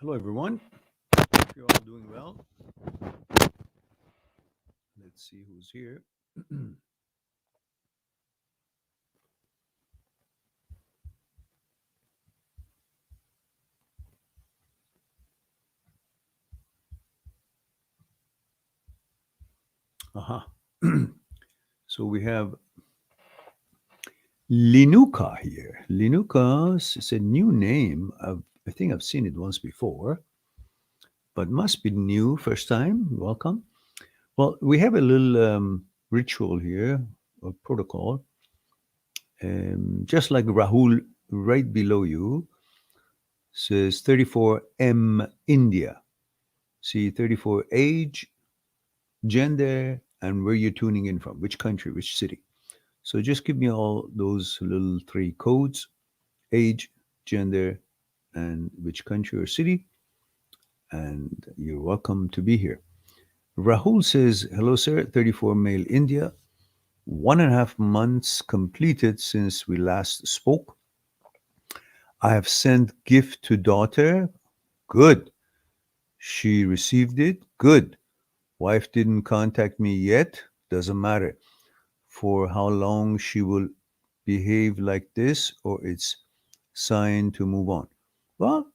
Hello, everyone. Hope you're all doing well. Let's see who's here. Aha. So we have Linuka here. Linuka is a new name. I think I've seen it once before, but must be new. First time. Welcome. Well, we have a little ritual here, or protocol. Just like Rahul right below you says 34M India. See 34 age, gender, and where you're tuning in from, which country, which city. So just give me all those little three codes: age, gender, and which country or city, and you're welcome to be here. Rahul says, hello, sir, 34 male India, 1.5 months completed since we last spoke. I have sent gift to daughter. Good. She received it. Good. Wife didn't contact me yet. Doesn't matter. For how long she will behave like this, or it's sign to move on. Well,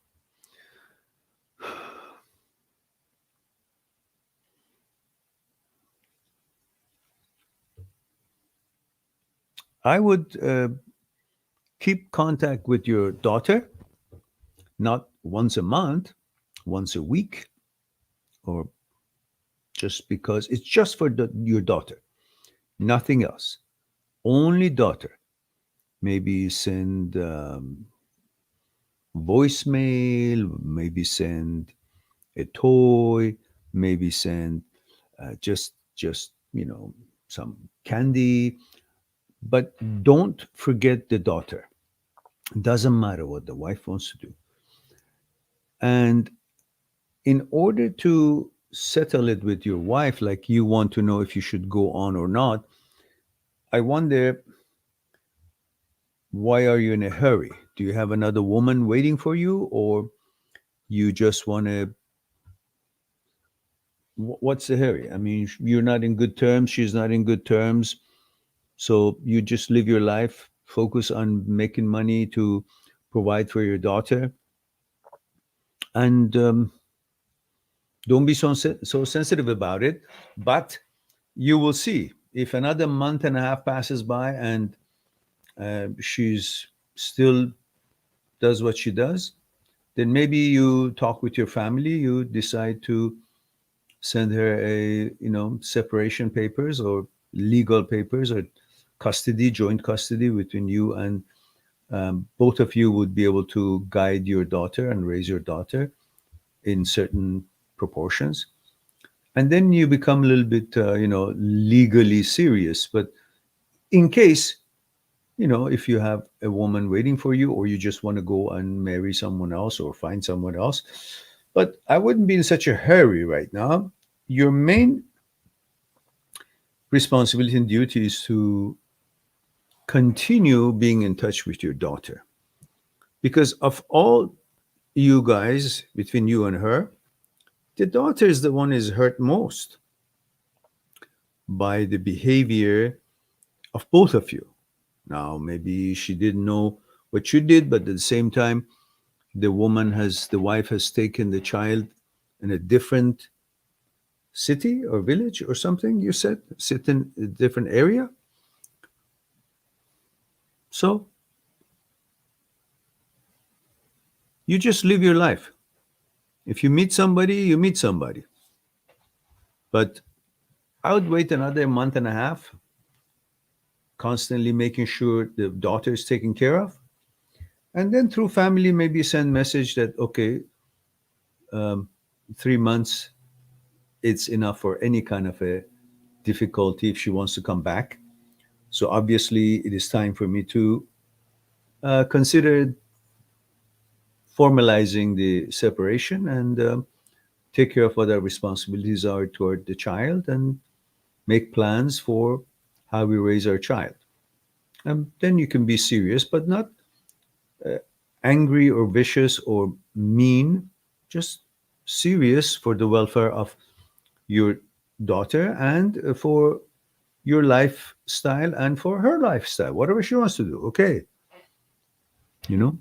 I would keep contact with your daughter, not once a month, once a week, or just because it's just for your daughter, nothing else. Only daughter. Maybe send voicemail, maybe send a toy, maybe send just some candy, but don't forget the daughter. Doesn't matter what the wife wants to do. And in order to settle it with your wife, like you want to know if you should go on or not, I wonder, why are you in a hurry? Do you have another woman waiting for you, or you just want to? What's the hurry? I mean, you're not in good terms. She's not in good terms. So you just live your life, focus on making money to provide for your daughter, and don't be so sensitive about it. But you will see if another month and a half passes by and she's still does what she does, then maybe you talk with your family. You decide to send her a separation papers or legal papers or custody, joint custody between you, and both of you would be able to guide your daughter and raise your daughter in certain proportions. And then you become a little bit legally serious. But in case, if you have a woman waiting for you, or you just want to go and marry someone else or find someone else, but I wouldn't be in such a hurry right now. Your main responsibility and duty is to continue being in touch with your daughter, because of all you guys, between you and her, the daughter is the one is hurt most by the behavior of both of you. Now, maybe she didn't know what you did, but at the same time, the wife has taken the child in a different city or village or something. You said sit in a different area. So you just live your life. If you meet somebody, you meet somebody. But I would wait another month and a half, constantly making sure the daughter is taken care of, and then through family maybe send message that okay, um, 3 months it's enough for any kind of a difficulty if she wants to come back. So obviously it is time for me to consider formalizing the separation and take care of what our responsibilities are toward the child and make plans for how we raise our child. And then you can be serious, but not angry or vicious or mean. just serious for the welfare of your daughter and for your lifestyle and for her lifestyle, whatever she wants to do. Okay, you know.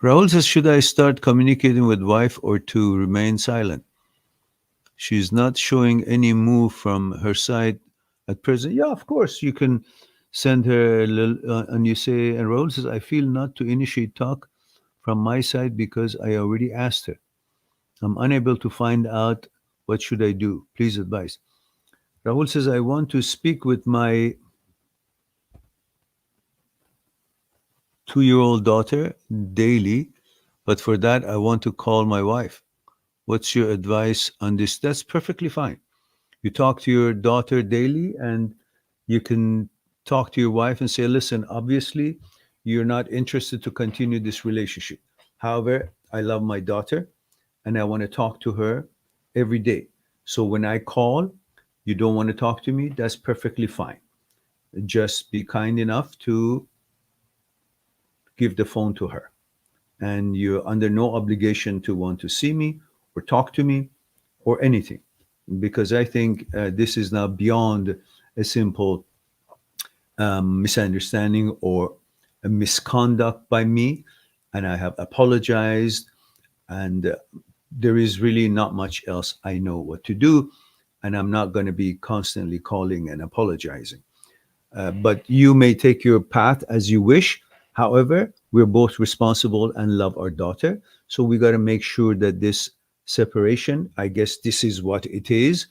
Rahul says, should I start communicating with wife or to remain silent? She's not showing any move from her side at present. Yeah, of course, you can send her a little, and you say, and Rahul says, I feel not to initiate talk from my side because I already asked her. I'm unable to find out what should I do. Please advise. Rahul says, I want to speak with my 2-year-old daughter daily, but for that, I want to call my wife. What's your advice on this? That's perfectly fine. You talk to your daughter daily, and you can talk to your wife and say, listen, obviously, you're not interested to continue this relationship. However, I love my daughter and I want to talk to her every day. So when I call, you don't want to talk to me, that's perfectly fine. Just be kind enough to give the phone to her. And you're under no obligation to want to see me or talk to me or anything. Because I think this is now beyond a simple misunderstanding or a misconduct by me. And I have apologized. And there is really not much else I know what to do. And I'm not going to be constantly calling and apologizing. But you may take your path as you wish. However, we're both responsible and love our daughter. So we got to make sure that this separation, I guess this is what it is.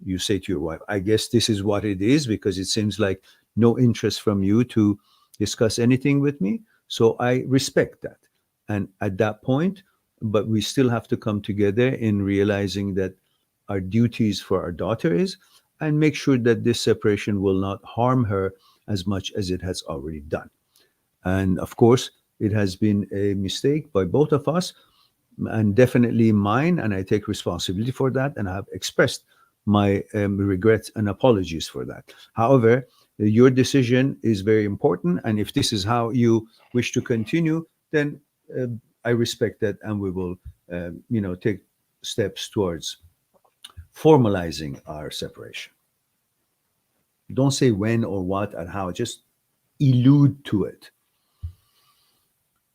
You say to your wife, I guess this is what it is because it seems like no interest from you to discuss anything with me. So I respect that. And at that point, but we still have to come together in realizing that our duties for our daughter is and make sure that this separation will not harm her as much as it has already done. And of course, it has been a mistake by both of us and definitely mine, and I take responsibility for that, and I have expressed my regrets and apologies for that. However, your decision is very important, and if this is how you wish to continue, then uh, I respect that, and we will, take steps towards formalizing our separation. Don't say when or what and how, just allude to it.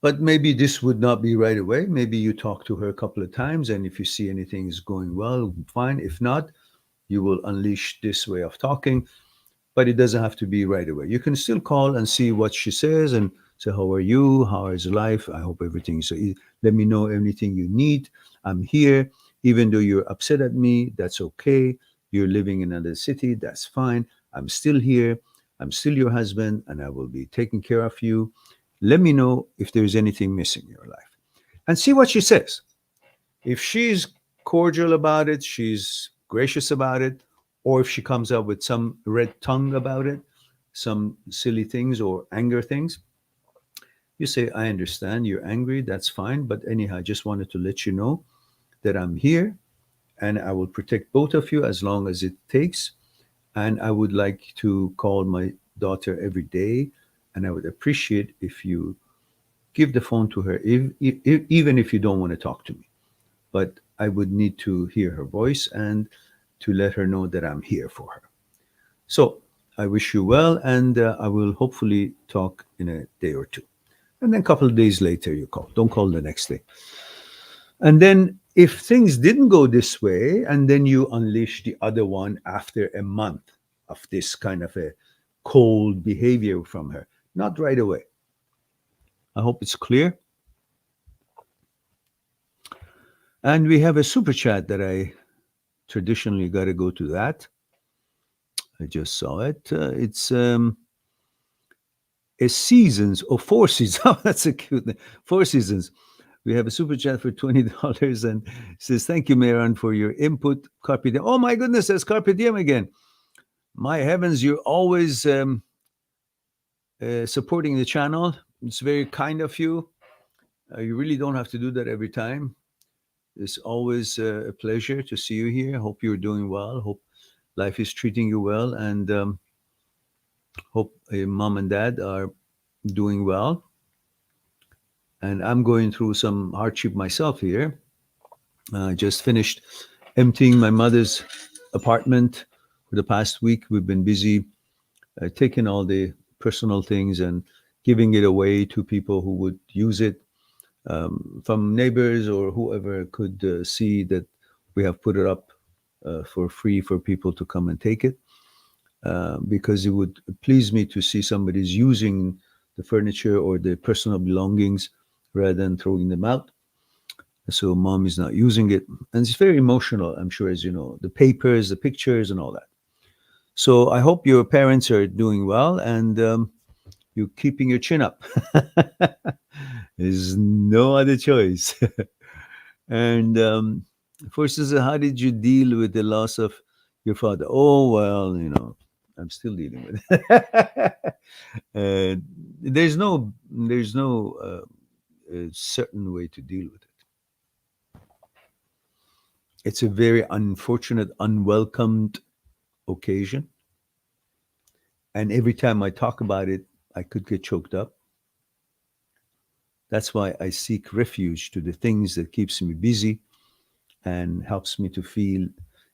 But maybe this would not be right away. Maybe you talk to her a couple of times, and if you see anything is going well, fine. If not, you will unleash this way of talking, but it doesn't have to be right away. You can still call and see what she says and say, how are you? How is life? I hope everything is so easy. Let me know anything you need. I'm here. Even though you're upset at me, that's okay. You're living in another city, that's fine. I'm still here. I'm still your husband, and I will be taking care of you. Let me know if there's anything missing in your life. And see what she says. If she's cordial about it, she's gracious about it, or if she comes up with some red tongue about it, some silly things or anger things, you say, I understand you're angry, that's fine. But anyhow, I just wanted to let you know that I'm here and I will protect both of you as long as it takes. And I would like to call my daughter every day. And I would appreciate if you give the phone to her, even if you don't want to talk to me. But I would need to hear her voice and to let her know that I'm here for her. So I wish you well, and I will hopefully talk in a day or two. And then a couple of days later, you call. Don't call the next day. And then if things didn't go this way, and then you unleash the other one after a month of this kind of a cold behavior from her, not right away. I hope it's clear. And we have a super chat that I traditionally got to go to that. I just saw it. It's a seasons or four seasons. Oh, that's a cute name. Four seasons. We have a super chat for $20 and says, thank you, Mehran, for your input. Carpe diem. Oh my goodness, there's Carpe diem again. My heavens, you're always supporting the channel. It's very kind of you. You really don't have to do that every time. It's always a pleasure to see you here. Hope you're doing well. Hope life is treating you well, and hope mom and dad are doing well. And I'm going through some hardship myself here. I just finished emptying my mother's apartment for the past week. We've been busy taking all the personal things and giving it away to people who would use it, from neighbors or whoever could see that we have put it up for free for people to come and take it, because it would please me to see somebody's using the furniture or the personal belongings rather than throwing them out. So mom is not using it, and it's very emotional, I'm sure, as you know, the papers, the pictures, and all that. So I hope your parents are doing well, and you're keeping your chin up. There's no other choice. And for Susan, how did you deal with the loss of your father? Oh well, I'm still dealing with it. There's no certain way to deal with it. It's a very unfortunate, unwelcomed occasion, and every time I talk about it, I could get choked up. That's why I seek refuge to the things that keeps me busy and helps me to feel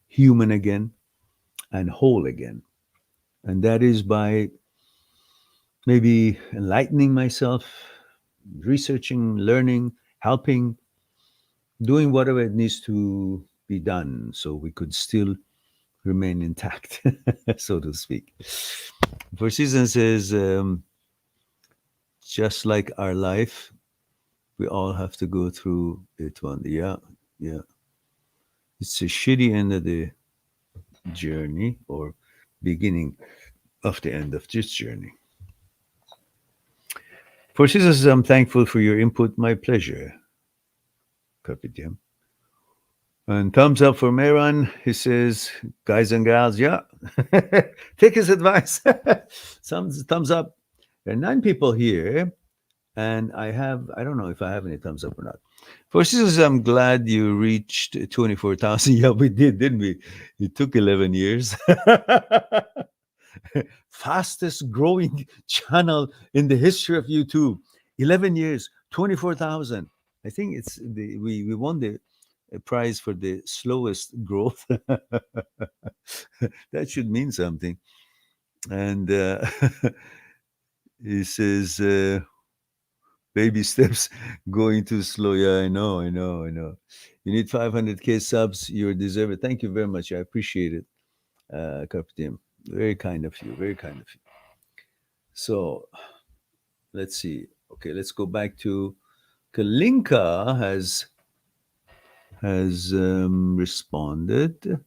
human again and whole again. And that is by maybe enlightening myself, researching, learning, helping, doing whatever it needs to be done so we could still remain intact, so to speak. For Season says, just like our life, we all have to go through it one. Yeah, yeah. It's a shitty end of the journey or beginning of the end of this journey. For Season says, I'm thankful for your input. My pleasure. Kapityan. And thumbs up for Mehran. He says, guys and gals, yeah, take his advice. Some thumbs up. There are 9 people here, and I don't know if I have any thumbs up or not. For Seasons, I'm glad you reached 24,000. Yeah, we did, didn't we? It took 11 years. Fastest growing channel in the history of YouTube. 11 years, 24,000. I think we won the prize for the slowest growth. That should mean something. And he says, baby steps, going too slow. Yeah, I know. You need 500K subs. You deserve it. Thank you very much. I appreciate it, Kapitän. Very kind of you. Very kind of you. So let's see. Okay, let's go back to Kalinka has responded.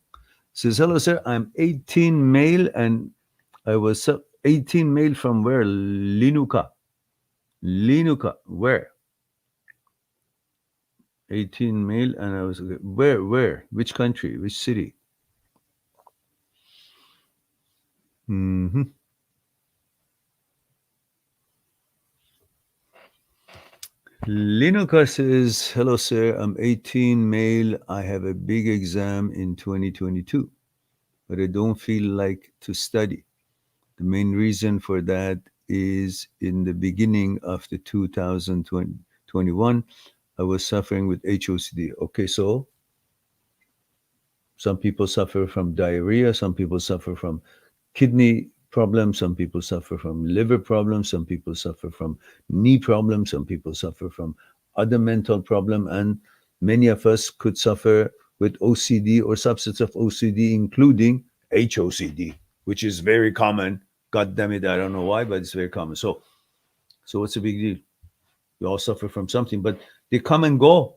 Says, hello, sir. I'm 18 male and I was 18 male from where? Linuka. Where? 18 male and I was where? Which country? Which city? Mm-hmm. Linuka says, hello, sir. I'm 18 male. I have a big exam in 2022, but I don't feel like to study. The main reason for that is in the beginning of the 2021, I was suffering with HOCD. Okay, so some people suffer from diarrhea, some people suffer from kidney problems, some people suffer from liver problems, some people suffer from knee problems, some people suffer from other mental problem, and many of us could suffer with OCD or subsets of OCD, including HOCD, which is very common. God damn it, I don't know why, but it's very common. So what's the big deal? We all suffer from something, but they come and go.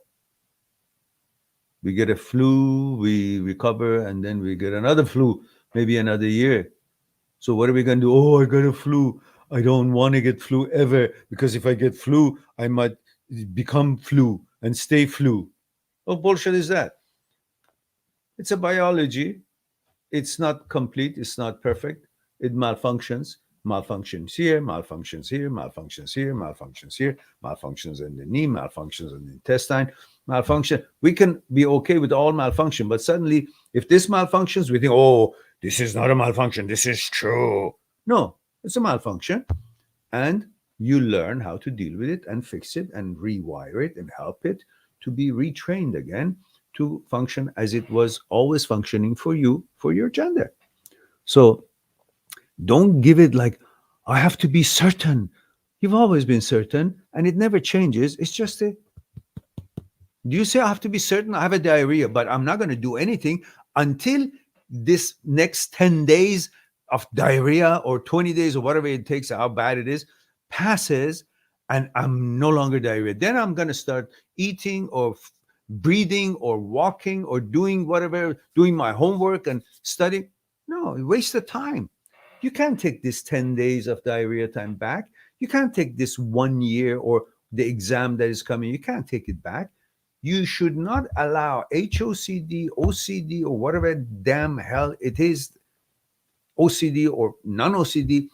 We get a flu, we recover, and then we get another flu, maybe another year. So what are we going to do? Oh, I got a flu. I don't want to get flu ever, because if I get flu, I might become flu and stay flu. What bullshit is that? It's a biology. It's not complete. It's not perfect. It malfunctions. Malfunctions here, malfunctions here, malfunctions here, malfunctions here, malfunctions in the knee, malfunctions in the intestine, malfunction. We can be okay with all malfunction, but suddenly, if this malfunctions, we think, oh, this is not a malfunction. This is true. No, it's a malfunction. And you learn how to deal with it and fix it and rewire it and help it to be retrained again to function as it was always functioning for you, for your gender. So don't give it like, I have to be certain. You've always been certain and it never changes. It's just a, do you say I have to be certain I have a diarrhea, but I'm not going to do anything until this next 10 days of diarrhea or 20 days or whatever it takes, how bad it is, passes and I'm no longer diarrhea. Then I'm going to start eating or breathing or walking or doing whatever, doing my homework and studying. No, waste of time. You can't take this 10 days of diarrhea time back. You can't take this 1 year or the exam that is coming. You can't take it back. You should not allow HOCD, OCD, or whatever damn hell it is, OCD or non-OCD,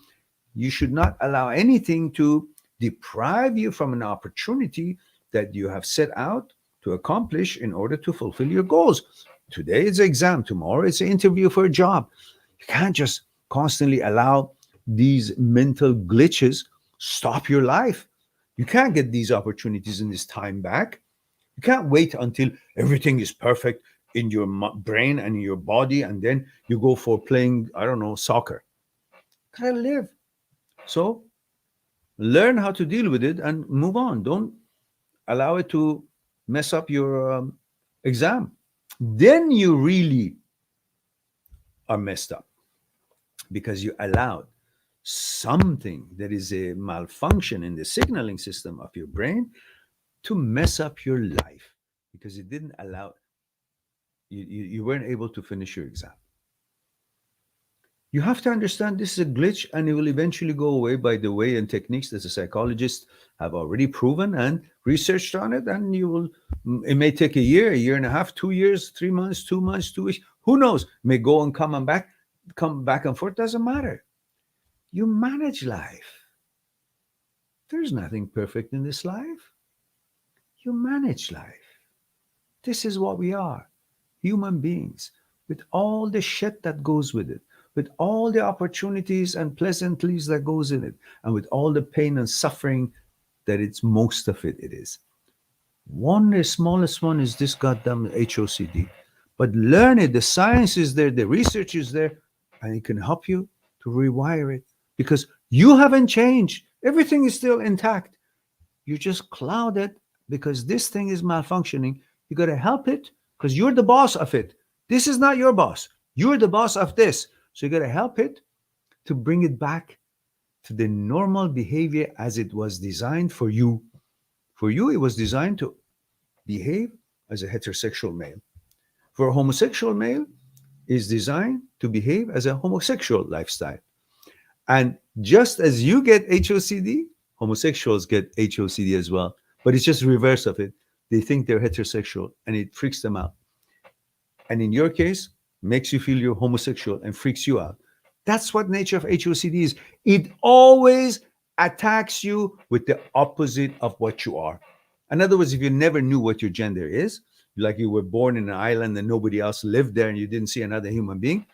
you should not allow anything to deprive you from an opportunity that you have set out to accomplish in order to fulfill your goals. Today is an exam, tomorrow it's an interview for a job. You can't just constantly allow these mental glitches stop your life. You can't get these opportunities in this time back. You can't wait until everything is perfect in your brain and in your body, and then you go for playing, I don't know, soccer. You gotta live. So learn how to deal with it and move on. Don't allow it to mess up your exam. Then you really are messed up because you allowed something that is a malfunction in the signaling system of your brain to mess up your life because it didn't allow you weren't able to finish your exam. You have to understand this is a glitch and it will eventually go away by the way and techniques that the psychologists have already proven and researched on it. And you will, it may take a year and a half, 2 years, 3 months, 2 months, 2 weeks. Who knows? It may go and come back and forth. Doesn't matter. You manage life. There's nothing perfect in this life. You manage life. This is what we are, human beings, with all the shit that goes with it, with all the opportunities and pleasantries that goes in it, and with all the pain and suffering that it's most of it is. The smallest one is this goddamn HOCD. But learn it. The science is there, the research is there, and it can help you to rewire it because you haven't changed. Everything is still intact. You just cloud it because this thing is malfunctioning. You got to help it because you're the boss of it. This is not your boss. You're the boss of this. So you got to help it to bring it back to the normal behavior as it was designed for you. For you, it was designed to behave as a heterosexual male. For a homosexual male, is designed to behave as a homosexual lifestyle. And just as you get HOCD, homosexuals get HOCD as well. But it's just reverse of it. They think they're heterosexual and it freaks them out. And in your case, makes you feel you're homosexual and freaks you out. That's what nature of HOCD is. It always attacks you with the opposite of what you are. In other words, if you never knew what your gender is, like you were born in an island and nobody else lived there and you didn't see another human being,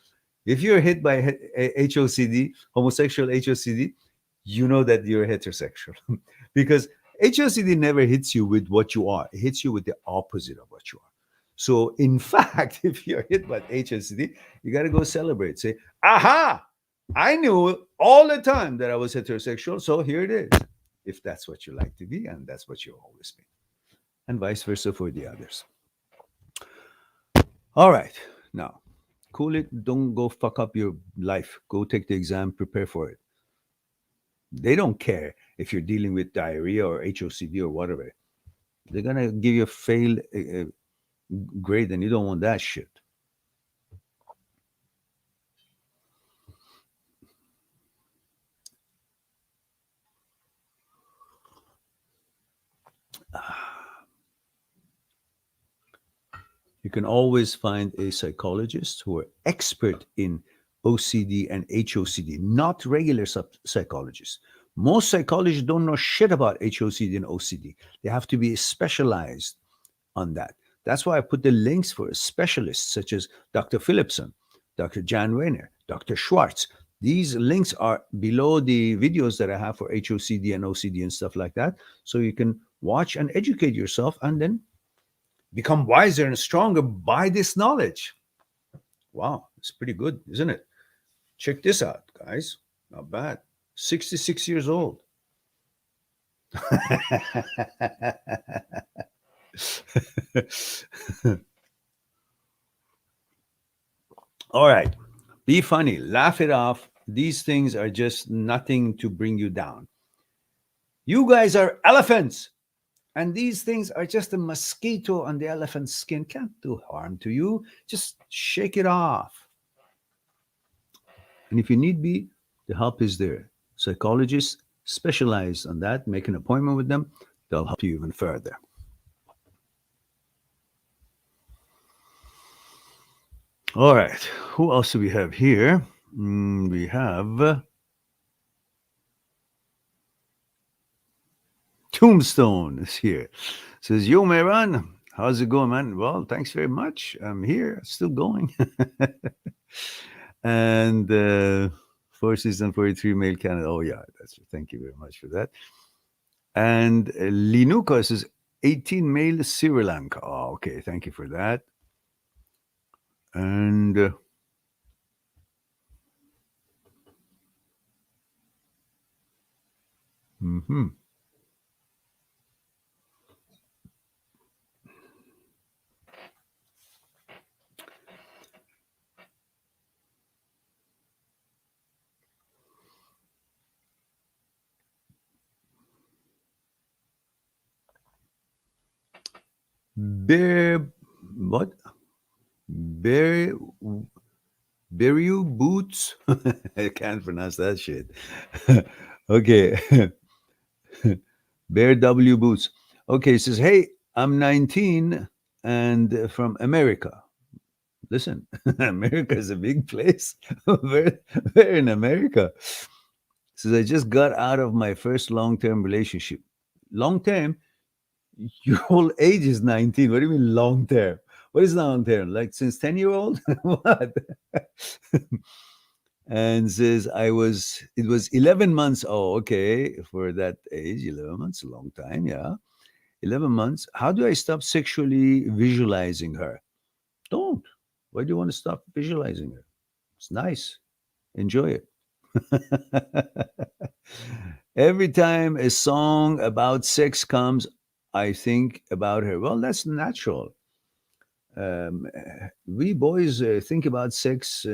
if you're hit by HOCD, homosexual HOCD, you know that you're heterosexual. Because HOCD never hits you with what you are. It hits you with the opposite of what you are. So, in fact, if you're hit by HOCD, you got to go celebrate. Say, aha, I knew all the time that I was heterosexual, so here it is. If that's what you like to be, and that's what you've always been. And vice versa for the others. All right. Now, cool it. Don't go fuck up your life. Go take the exam, prepare for it. They don't care if you're dealing with diarrhea or HOCD or whatever. They're going to give you a failed grade, and you don't want that shit. You can always find a psychologist who are expert in OCD and HOCD, not regular psychologists. Most psychologists don't know shit about HOCD and OCD. They have to be specialized on that. That's why I put the links for specialists such as Dr. Philipson, Dr. Jan Weiner, Dr. Schwartz. These links are below the videos that I have for HOCD and OCD and stuff like that. So you can watch and educate yourself and then become wiser and stronger by this knowledge. Wow, it's pretty good, isn't it? Check this out, guys. Not bad. 66 years old. All right. Be funny. Laugh it off. These things are just nothing to bring you down. You guys are elephants. And these things are just a mosquito on the elephant's skin. Can't do harm to you. Just shake it off. And if you need be, the help is there. Psychologists specialize on that. Make an appointment with them. They'll help you even further. All right. Who else do we have here? We have Tombstone is here. Says, Yo, Mehran, how's it going, man? Well, thanks very much. I'm here, still going. And 4 season 43 male Canada. Oh, yeah, thank you very much for that. And Linuka says, 18 male Sri Lanka. Oh, okay, thank you for that. And Bear, what? Bear, Beru Boots? I can't pronounce that shit. Okay. Bear W Boots. Okay, it says, hey, I'm 19 and from America. Listen, America is a big place. Where in America? Says, I just got out of my first long-term relationship. Long-term? Your whole age is 19. What do you mean long-term? What is long-term? Like since 10-year-old? What? And says, it was 11 months. Oh, okay. For that age, 11 months, a long time. Yeah. 11 months. How do I stop sexually visualizing her? Don't. Why do you want to stop visualizing her? It's nice. Enjoy it. Every time a song about sex comes, I think about her. Well, that's natural. We boys think about sex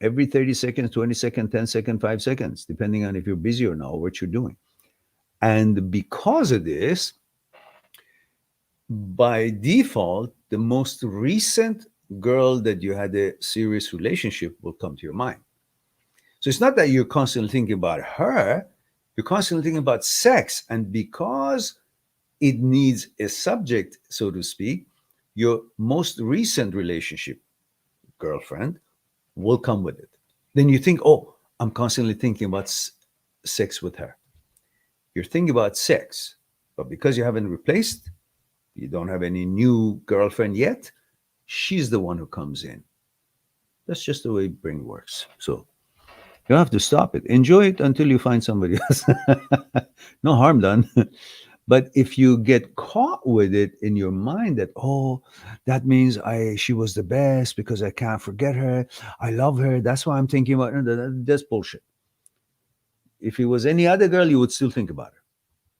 every 30 seconds, 20 seconds, 10 seconds, 5 seconds, depending on if you're busy or not, what you're doing. And because of this, by default, the most recent girl that you had a serious relationship will come to your mind. So it's not that you're constantly thinking about her, you're constantly thinking about sex. And because it needs a subject, so to speak, your most recent relationship, girlfriend, will come with it. Then you think, oh, I'm constantly thinking about sex with her. You're thinking about sex, but because you haven't replaced, you don't have any new girlfriend yet, she's the one who comes in. That's just the way brain works. So you don't have to stop it. Enjoy it until you find somebody else. No harm done. But if you get caught with it in your mind that, oh, that means she was the best because I can't forget her. I love her. That's why I'm thinking about her. That's bullshit. If it was any other girl, you would still think about her.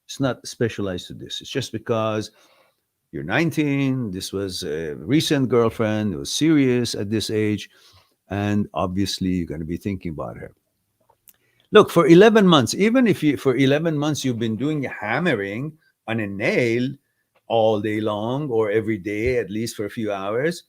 It's not specialized to this. It's just because you're 19. This was a recent girlfriend. It was serious at this age. And obviously, you're going to be thinking about her. Look, for 11 months, even if for 11 months you've been doing hammering on a nail all day long or every day, at least for a few hours,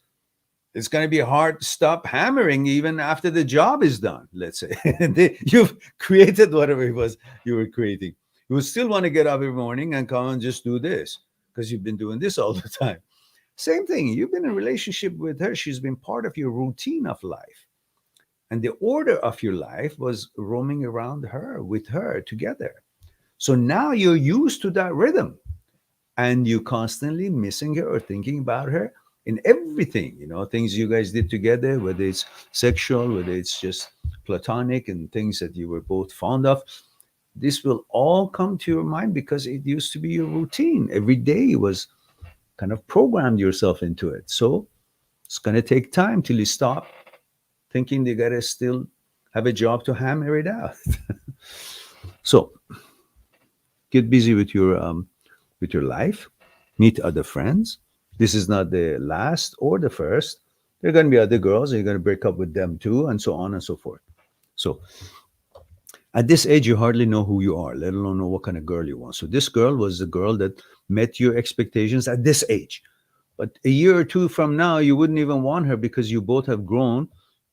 it's going to be hard to stop hammering even after the job is done, let's say. You've created whatever it was you were creating. You would still want to get up every morning and come and just do this because you've been doing this all the time. Same thing. You've been in a relationship with her. She's been part of your routine of life. And the order of your life was roaming around her, with her, together. So now you're used to that rhythm. And you're constantly missing her or thinking about her in everything, things you guys did together, whether it's sexual, whether it's just platonic and things that you were both fond of, this will all come to your mind because it used to be your routine. Every day was kind of programmed yourself into it. So it's going to take time till you stop thinking they got to still have a job to hammer it out. So get busy with your life, meet other friends. This is not the last or the first. There are going to be other girls, and you're going to break up with them too, and so on and so forth. So at this age, you hardly know who you are, let alone know what kind of girl you want. So this girl was the girl that met your expectations at this age. But a year or two from now, you wouldn't even want her because you both have grown.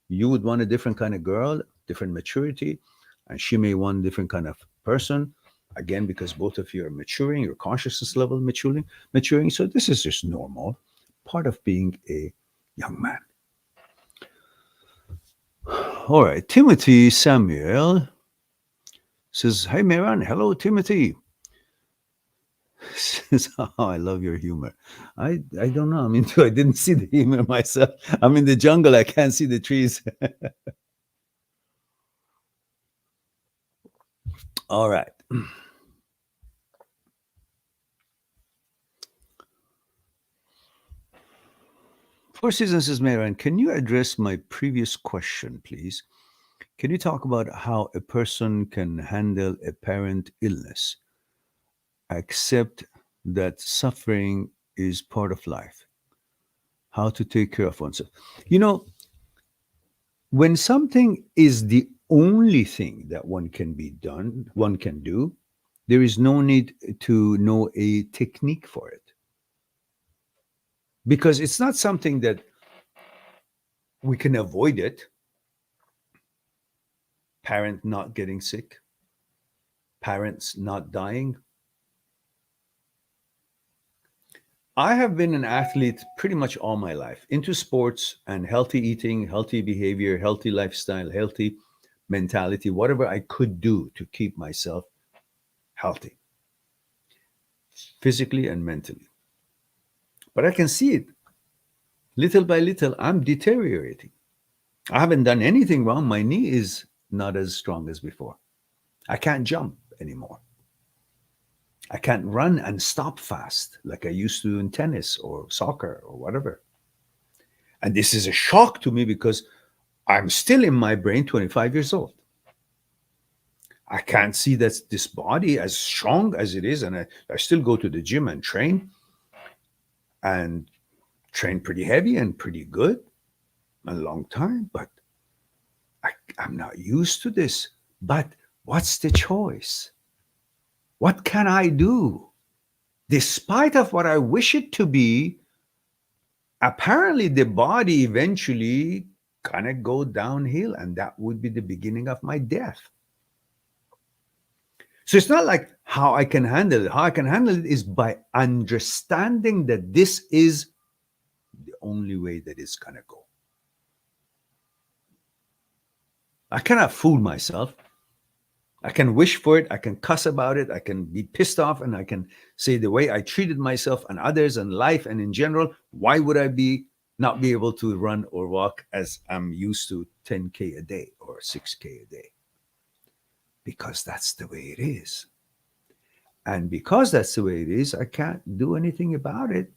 You would want a different kind of girl, different maturity, and she may want a different kind of person. Again, because both of you are maturing, your consciousness level maturing. So this is just normal, part of being a young man. All right, Timothy Samuel says, "Hey, Meran, hello, Timothy." Says, "Oh, I love your humor." I don't know. I mean, I didn't see the humor myself. I'm in the jungle. I can't see the trees. All right. Four Seasons says, Meran, can you address my previous question, please? Can you talk about how a person can handle apparent illness, accept that suffering is part of life, how to take care of oneself? You know, when something is the only thing that one can do, there is no need to know a technique for it because it's not something that we can avoid it. Parent not getting sick, parents not dying. I have been an athlete pretty much all my life, into sports and healthy eating, healthy behavior, healthy lifestyle, healthy mentality, whatever I could do to keep myself healthy, physically and mentally. But I can see it little by little, I'm deteriorating. I haven't done anything wrong. My knee is not as strong as before. I can't jump anymore. I can't run and stop fast like I used to in tennis or soccer or whatever. And this is a shock to me because I'm still in my brain 25 years old. I can't see that this body as strong as it is. And I still go to the gym and train pretty heavy and pretty good a long time. But I'm not used to this. But what's the choice? What can I do? Despite of what I wish it to be, apparently the body eventually gonna go downhill, and that would be the beginning of my death. So it's not like how I can handle it. How I can handle it is by understanding that this is the only way that it's gonna go. I cannot fool myself. I can wish for it. I can cuss about it. I can be pissed off, and I can say the way I treated myself and others and life and in general, why would I not be able to run or walk as I'm used to 10K a day or 6K a day? Because that's the way it is. And because that's the way it is, I can't do anything about it.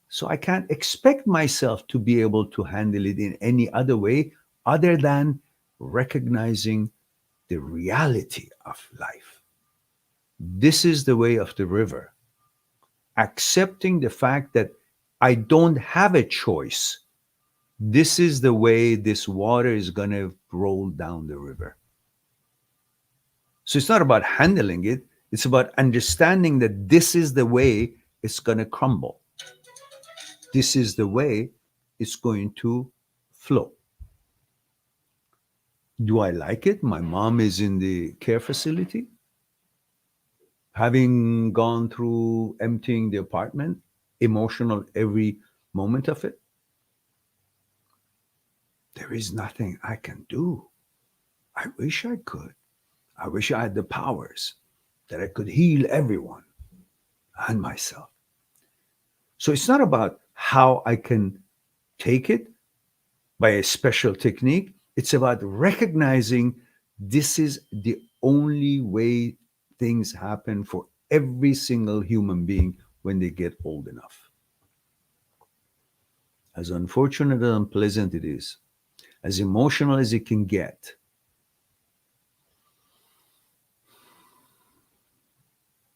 So I can't expect myself to be able to handle it in any other way other than recognizing the reality of life. This is the way of the river. Accepting the fact that I don't have a choice. This is the way this water is going to roll down the river. So it's not about handling it. It's about understanding that this is the way it's going to crumble. This is the way it's going to flow. Do I like it? My mom is in the care facility. Having gone through emptying the apartment, emotional every moment of it, there is nothing I can do. I wish I could. I wish I had the powers that I could heal everyone and myself. So it's not about how I can take it by a special technique. It's about recognizing this is the only way things happen for every single human being when they get old enough. As unfortunate and unpleasant it is, as emotional as it can get,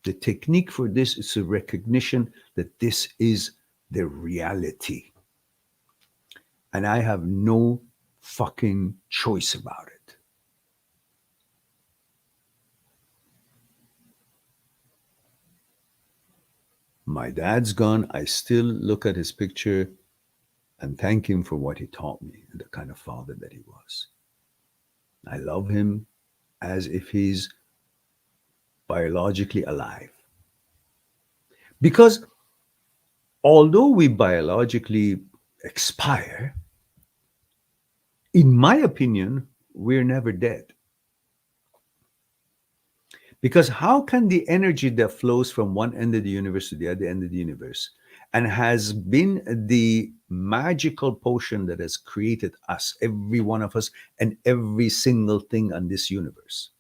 the technique for this is a recognition that this is the reality. And I have no fucking choice about it. My dad's gone. I still look at his picture and thank him for what he taught me and the kind of father that he was. I love him as if he's biologically alive. Because although we biologically expire, in my opinion, we're never dead. Because how can the energy that flows from one end of the universe to the other end of the universe and has been the magical potion that has created us, every one of us, and every single thing on this universe?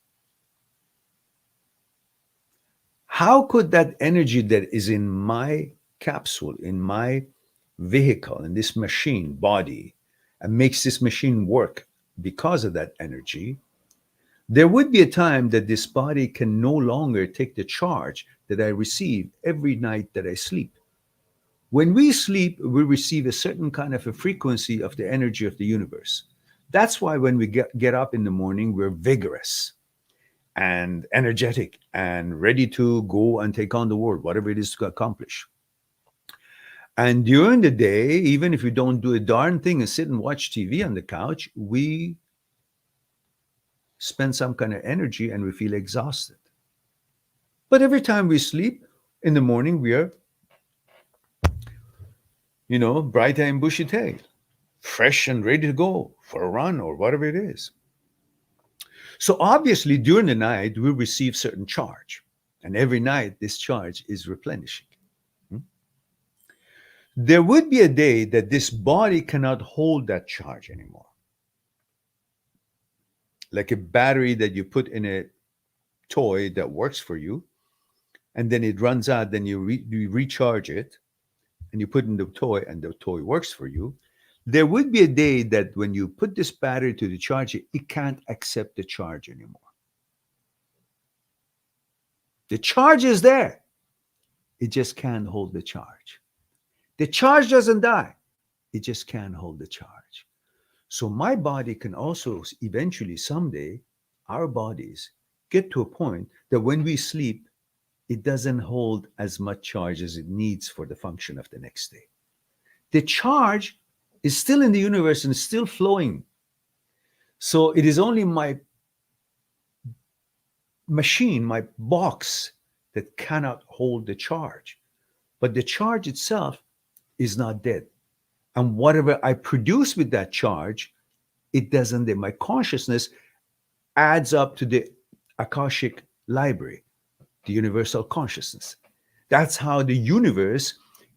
How could that energy that is in my capsule, in my vehicle, in this machine body, and makes this machine work because of that energy, there would be a time that this body can no longer take the charge that I receive every night that I sleep. When we sleep, we receive a certain kind of a frequency of the energy of the universe. That's why when we get up in the morning, we're vigorous and energetic and ready to go and take on the world, whatever it is to accomplish. And during the day, even if we don't do a darn thing and sit and watch TV on the couch, we spend some kind of energy and we feel exhausted. But every time we sleep in the morning, we are, bright and bushy tail, fresh and ready to go for a run or whatever it is. So obviously, during the night, we receive certain charge. And every night, this charge is replenishing. There would be a day that this body cannot hold that charge anymore. Like a battery that you put in a toy that works for you, and then it runs out, then you recharge it, and you put in the toy, and the toy works for you. There would be a day that when you put this battery to the charger, it can't accept the charge anymore. The charge is there. It just can't hold the charge. The charge doesn't die. It just can't hold the charge. So my body can also eventually someday, our bodies get to a point that when we sleep, it doesn't hold as much charge as it needs for the function of the next day. The charge is still in the universe and still flowing. So it is only my machine, my box, that cannot hold the charge. But the charge itself is not dead. And whatever I produce with that charge, it doesn't dead. My consciousness adds up to the Akashic library, the universal consciousness. That's how the universe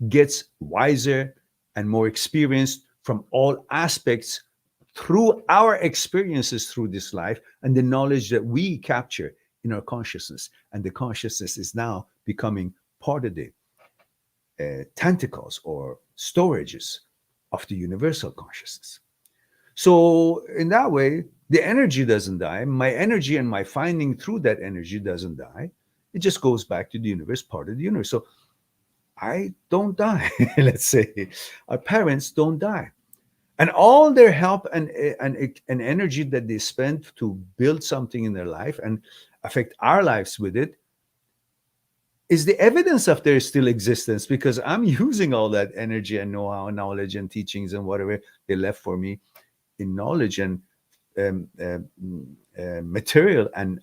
gets wiser and more experienced from all aspects through our experiences through this life and the knowledge that we capture in our consciousness. And the consciousness is now becoming part of the tentacles or storages of the universal consciousness. So in that way, the energy doesn't die. My energy and my finding through that energy doesn't die. It just goes back to the universe, part of the universe. So I don't die. Let's say our parents don't die. And all their help and energy that they spent to build something in their life and affect our lives with it is the evidence of their still existence, because I'm using all that energy and know-how, knowledge and teachings and whatever they left for me in knowledge and material and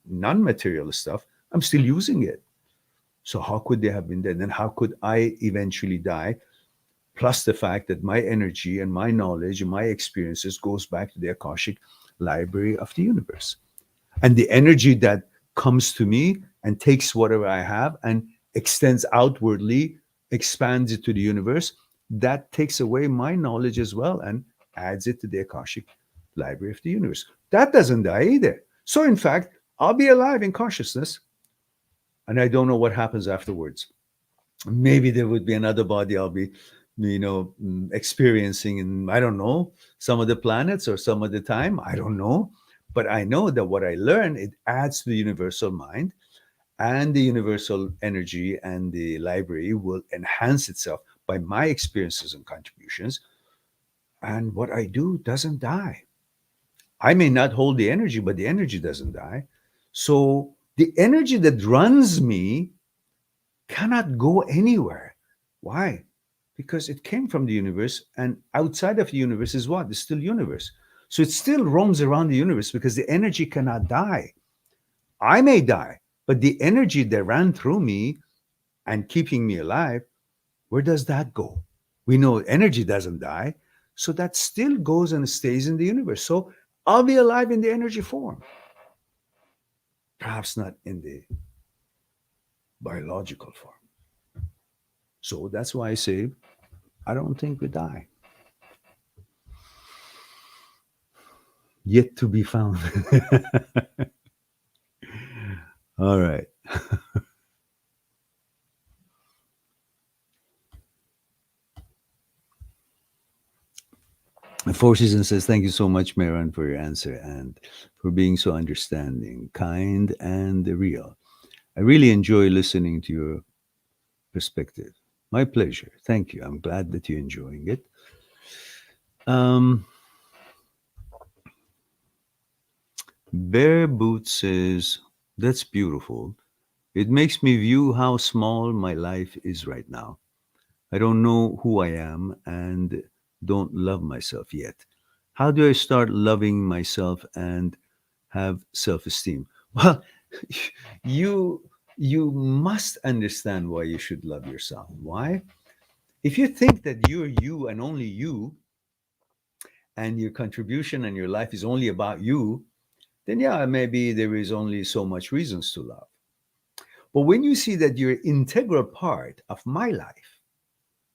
non-material stuff. I'm still using it. So how could they have been dead? And how could I eventually die? Plus the fact that my energy and my knowledge and my experiences goes back to the Akashic library of the universe. And the energy that comes to me and takes whatever I have and extends outwardly, expands it to the universe, that takes away my knowledge as well and adds it to the Akashic library of the universe. That doesn't die either. So, in fact, I'll be alive in consciousness, and I don't know what happens afterwards. Maybe there would be another body I'll be, experiencing in, I don't know, some of the planets or some of the time. I don't know. But I know that what I learn, it adds to the universal mind, and the universal energy and the library will enhance itself by my experiences and contributions. And what I do doesn't die. I may not hold the energy, but the energy doesn't die. So the energy that runs me cannot go anywhere. Why? Because it came from the universe, and outside of the universe is what? It's still universe. So it still roams around the universe because the energy cannot die. I may die, but the energy that ran through me and keeping me alive, where does that go? We know energy doesn't die. So that still goes and stays in the universe. So I'll be alive in the energy form, perhaps not in the biological form. So that's why I say, I don't think we die. Yet to be found. All right. Four Seasons says, thank you so much, Meron, for your answer and for being so understanding, kind, and real. I really enjoy listening to your perspective. My pleasure. Thank you. I'm glad that you're enjoying it. Bare Boots says, that's beautiful. It makes me view how small my life is right now. I don't know who I am and don't love myself yet. How do I start loving myself and have self-esteem? Well, you you must understand why you should love yourself. Why? If you think that you're you and only you, and your contribution and your life is only about you, then yeah, maybe there is only so much reasons to love. But when you see that you're an integral part of my life,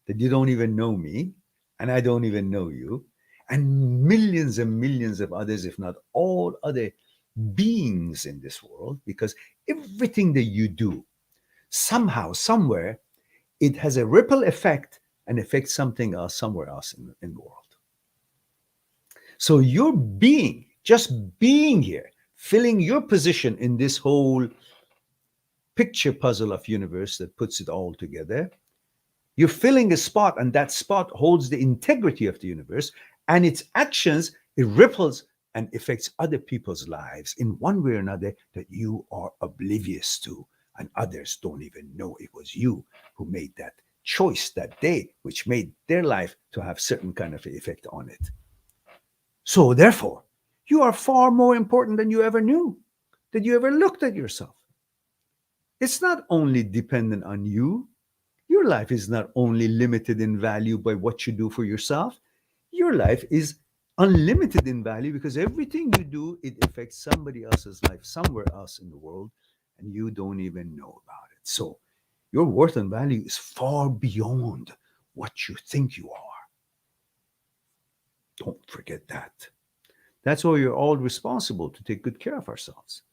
that you don't even know me, and I don't even know you, and millions of others, if not all other beings in this world, because everything that you do, somehow, somewhere, it has a ripple effect and affects something else somewhere else in the world. So your being, just being here, filling your position in this whole picture puzzle of universe that puts it all together, you're filling a spot, and that spot holds the integrity of the universe, and its actions, it ripples and affects other people's lives in one way or another that you are oblivious to, and others don't even know it was you who made that choice that day, which made their life to have certain kind of effect on it. So therefore, you are far more important than you ever knew, that you ever looked at yourself. It's not only dependent on you. Your life is not only limited in value by what you do for yourself. Your life is unlimited in value because everything you do, it affects somebody else's life somewhere else in the world, and you don't even know about it. So your worth and value is far beyond what you think you are. Don't forget that. That's why we're all responsible to take good care of ourselves.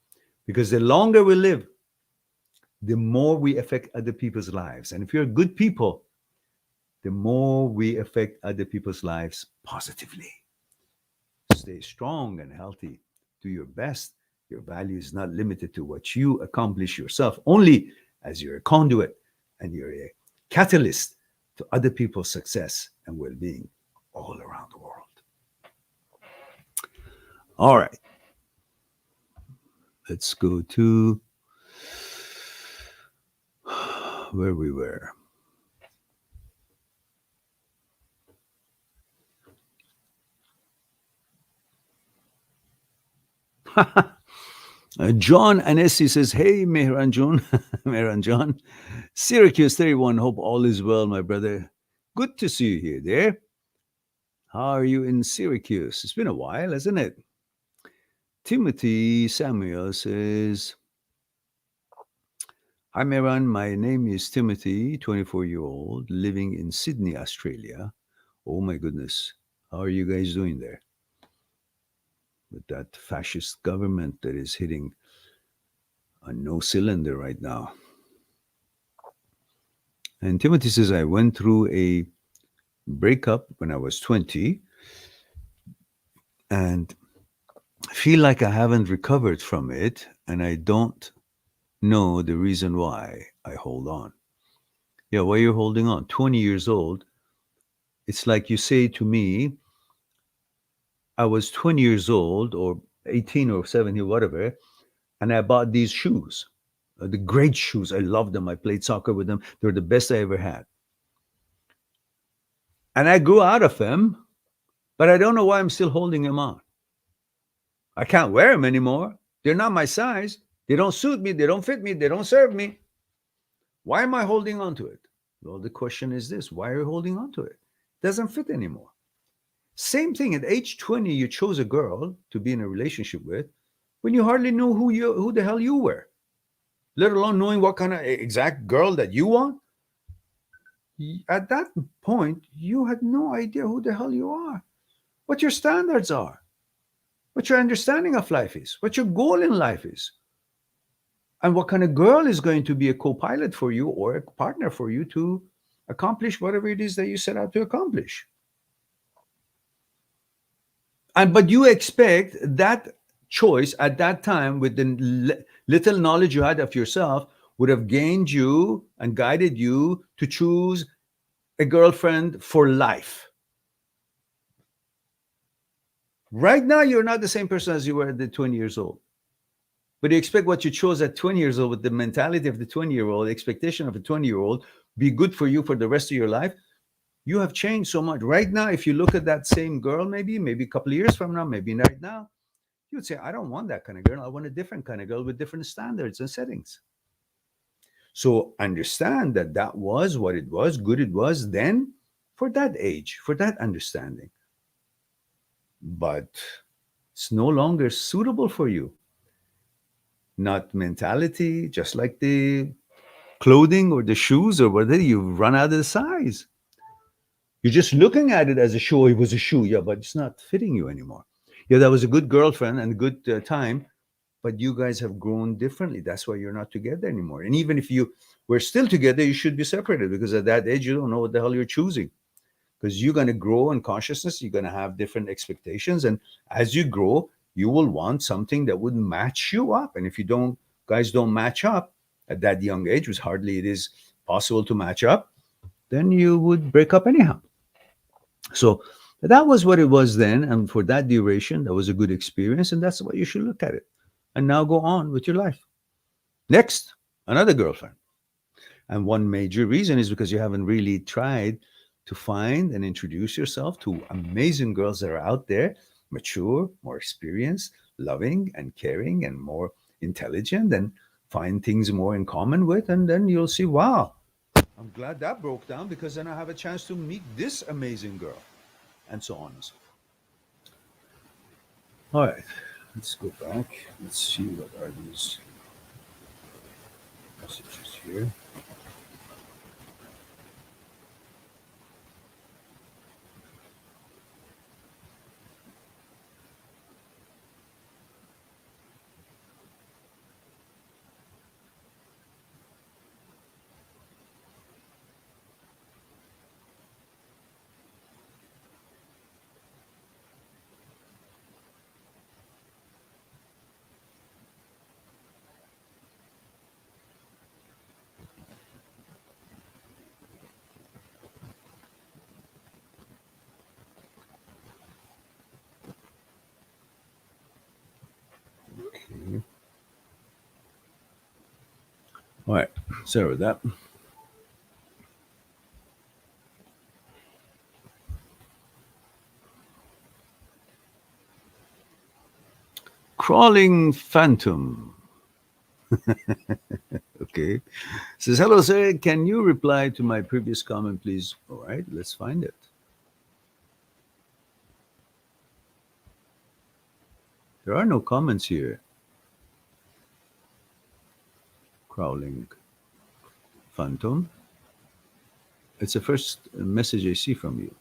Because the longer we live, the more we affect other people's lives. And if you're good people, the more we affect other people's lives positively. Stay strong and healthy. Do your best. Your value is not limited to what you accomplish yourself, only as you're a conduit and you're a catalyst to other people's success and well-being all around the world. All right. Let's go to where we were. John Anesi says, hey, Mehran John, Mehran John, Syracuse 31, hope all is well, my brother. Good to see you here, there. How are you in Syracuse? It's been a while, hasn't it? Timothy Samuel says, hi, Mehran, my name is Timothy, 24-year-old, living in Sydney, Australia. Oh, my goodness. How are you guys doing there? with that fascist government that is hitting on no cylinder right now. And Timothy says, I went through a breakup when I was 20 and feel like I haven't recovered from it, and I don't know the reason why I hold on. Yeah, why you're holding on? 20 years old. It's like you say to me, I was 20 years old or 18 or 17, whatever, and I bought these shoes. The great shoes. I loved them. I played soccer with them. They're the best I ever had. And I grew out of them, but I don't know why I'm still holding them on. I can't wear them anymore. They're not my size. They don't suit me. They don't fit me. They don't serve me. Why am I holding on to it? Well, the question is this: why are you holding on to it? It doesn't fit anymore. Same thing at age 20, you chose a girl to be in a relationship with when you hardly knew who the hell you were, let alone knowing what kind of exact girl that you want. At that point, you had no idea who the hell you are, what your standards are, what your understanding of life is, what your goal in life is, and what kind of girl is going to be a co-pilot for you or a partner for you to accomplish whatever it is that you set out to accomplish. And but you expect that choice at that time, with the little knowledge you had of yourself, would have gained you and guided you to choose a girlfriend for life. Right now, you're not the same person as you were at the 20 years old. But you expect what you chose at 20 years old, with the mentality of the 20-year-old, the expectation of a 20-year-old, be good for you for the rest of your life. You have changed so much. Right now, if you look at that same girl, maybe a couple of years from now, maybe right now, you would say, I don't want that kind of girl. I want a different kind of girl with different standards and settings. So understand that that was what it was, good it was then for that age, for that understanding. But it's no longer suitable for you. Not mentality, just like the clothing or the shoes or whatever, you've run out of the size. You're just looking at it as a shoe. It was a shoe, yeah, but it's not fitting you anymore. Yeah, that was a good girlfriend and a good time, but you guys have grown differently. That's why you're not together anymore. And even if you were still together, you should be separated, because at that age, you don't know what the hell you're choosing. Because you're going to grow in consciousness, you're going to have different expectations. And as you grow, you will want something that would match you up. And if you don't, guys don't match up at that young age, which hardly it is possible to match up, then you would break up anyhow. So that was what it was then. And for that duration, that was a good experience. And that's what you should look at it. And now go on with your life. Next, another girlfriend. And one major reason is because you haven't really tried to find and introduce yourself to amazing girls that are out there, mature, more experienced, loving and caring and more intelligent, and find things more in common with. And then you'll see, wow, I'm glad that broke down, because then I have a chance to meet this amazing girl, and so on and so on. All right, let's go back. Let's see, what are these messages here. Okay. All right, sorry with that. Crawling Phantom. Okay. Says, hello, sir. Can you reply to my previous comment, please? All right, let's find it. There are no comments here. Crawling Phantom. It's the first message I see from you.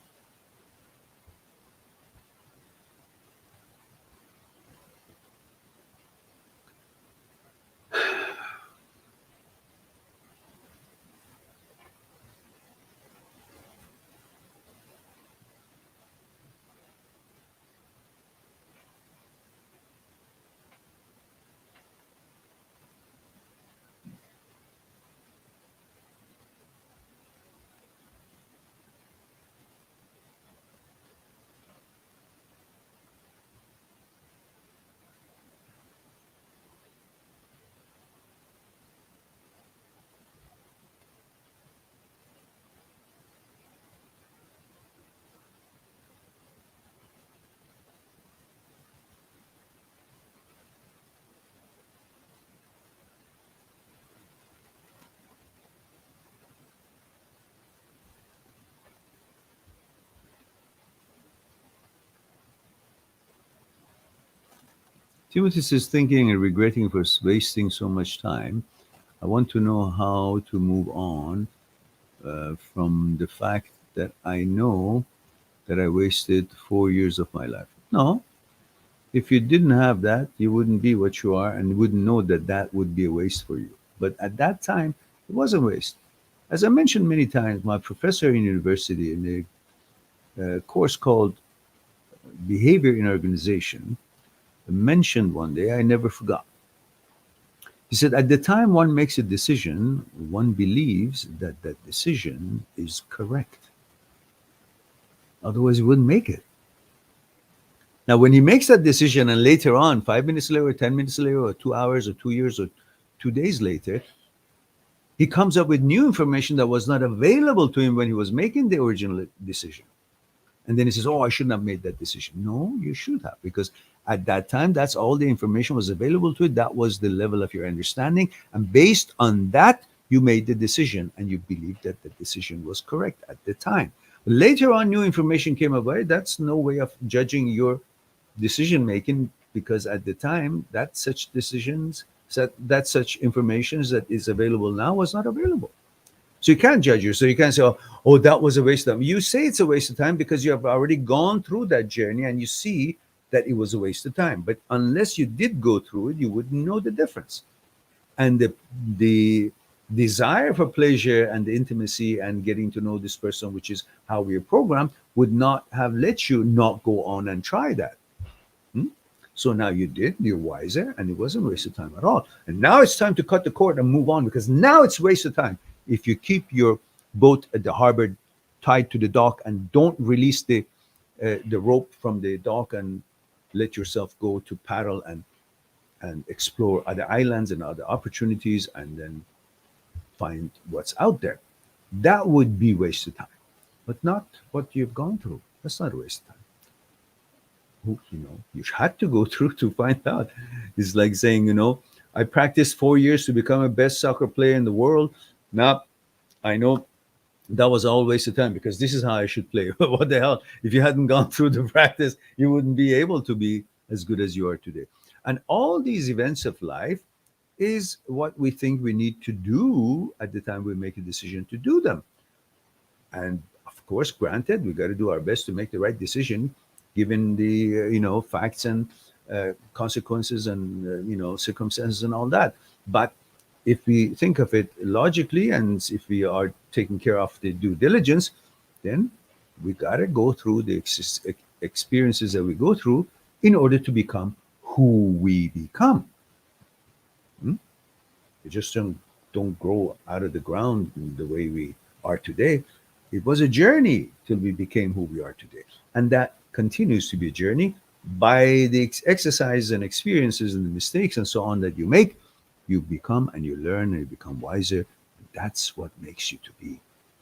Timothy says, thinking and regretting for wasting so much time. I want to know how to move on from the fact that I know that I wasted 4 years of my life. No, if you didn't have that, you wouldn't be what you are and wouldn't know that that would be a waste for you. But at that time, it was a waste. As I mentioned many times, my professor in university in a course called Behavior in Organization mentioned one day, I never forgot. He said, at the time one makes a decision, one believes that that decision is correct. Otherwise, he wouldn't make it. Now, when he makes that decision, and later on, 5 minutes later, or 10 minutes later, or 2 hours, or 2 years, or 2 days later, he comes up with new information that was not available to him when he was making the original decision. And then he says, oh, I shouldn't have made that decision. No, you should have, because at that time, that's all the information was available to it. That was the level of your understanding. And based on that, you made the decision and you believed that the decision was correct at the time. Later on, new information came about. That's no way of judging your decision making, because at the time, that such decisions, that such information that is available now was not available. So you can't judge you. So you can't say, oh, that was a waste of time. You say it's a waste of time because you have already gone through that journey and you see that it was a waste of time. But unless you did go through it, you wouldn't know the difference. And the desire for pleasure and the intimacy and getting to know this person, which is how we are programmed, would not have let you not go on and try that. Hmm? So now you did, you're wiser, and it wasn't a waste of time at all. And now it's time to cut the cord and move on, because now it's a waste of time. If you keep your boat at the harbor tied to the dock and don't release the rope from the dock and let yourself go to paddle and explore other islands and other opportunities and then find what's out there, that would be wasted time, but not what you've gone through. That's not a waste of time. You had to go through to find out. It's like saying, I practiced 4 years to become a best soccer player in the world. Now I know that was all a waste of time, because this is how I should play. What the hell? If you hadn't gone through the practice, you wouldn't be able to be as good as you are today. And all these events of life is what we think we need to do at the time we make a decision to do them. And of course, granted, we got to do our best to make the right decision, given the facts and consequences and circumstances and all that. But if we think of it logically, and if we are taking care of the due diligence, then we got to go through the experiences that we go through in order to become who we become. We just don't grow out of the ground the way we are today. It was a journey till we became who we are today. And that continues to be a journey. By the exercises and experiences and the mistakes and so on that you make, you become and you learn and you become wiser. That's what makes you to be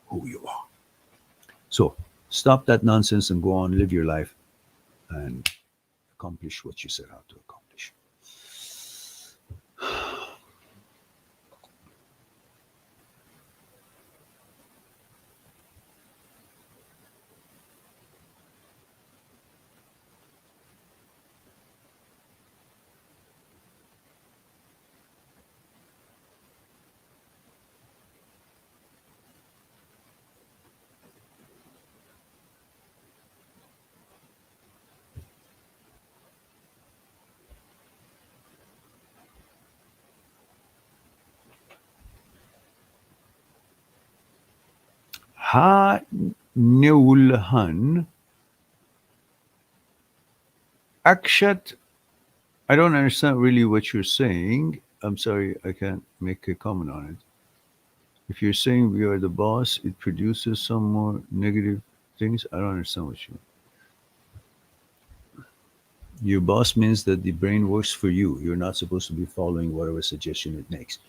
who you are. So stop that nonsense and go on, live your life, and accomplish what you set out to accomplish. Ha Neulhan Akshat, I don't understand really what you're saying. I'm sorry, I can't make a comment on it. If you're saying we are the boss, it produces some more negative things. I don't understand what you. Your boss means that the brain works for you. You're not supposed to be following whatever suggestion it makes.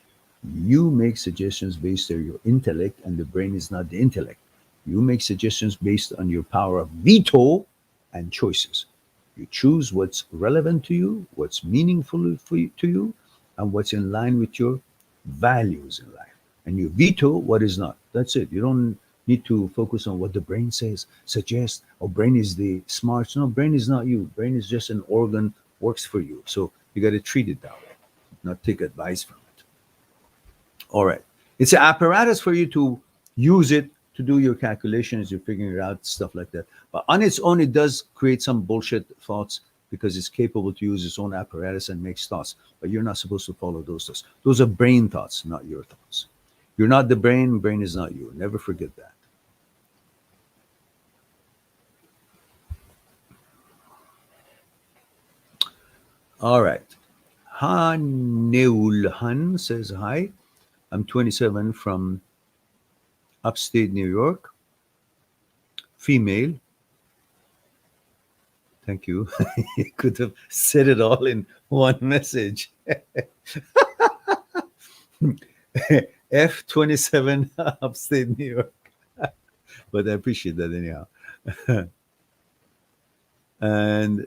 You make suggestions based on your intellect, and the brain is not the intellect. You make suggestions based on your power of veto and choices. You choose what's relevant to you, what's meaningful to you, and what's in line with your values in life. And you veto what is not. That's it. You don't need to focus on what the brain says, suggests, or brain is the smart. No, brain is not you. Brain is just an organ, works for you. So You got to treat it that way, not take advice from it. All right. It's an apparatus for you to use it to do your calculations, you're figuring it out, stuff like that. But on its own, it does create some bullshit thoughts because it's capable to use its own apparatus and makes thoughts. But you're not supposed to follow those thoughts. Those are brain thoughts, not your thoughts. You're not the brain, brain is not you. Never forget that. All right. Haneulhan says, hi, I'm 27 from upstate New York, female. Thank you. You could have said it all in one message. F27 upstate New York. But I appreciate that anyhow. And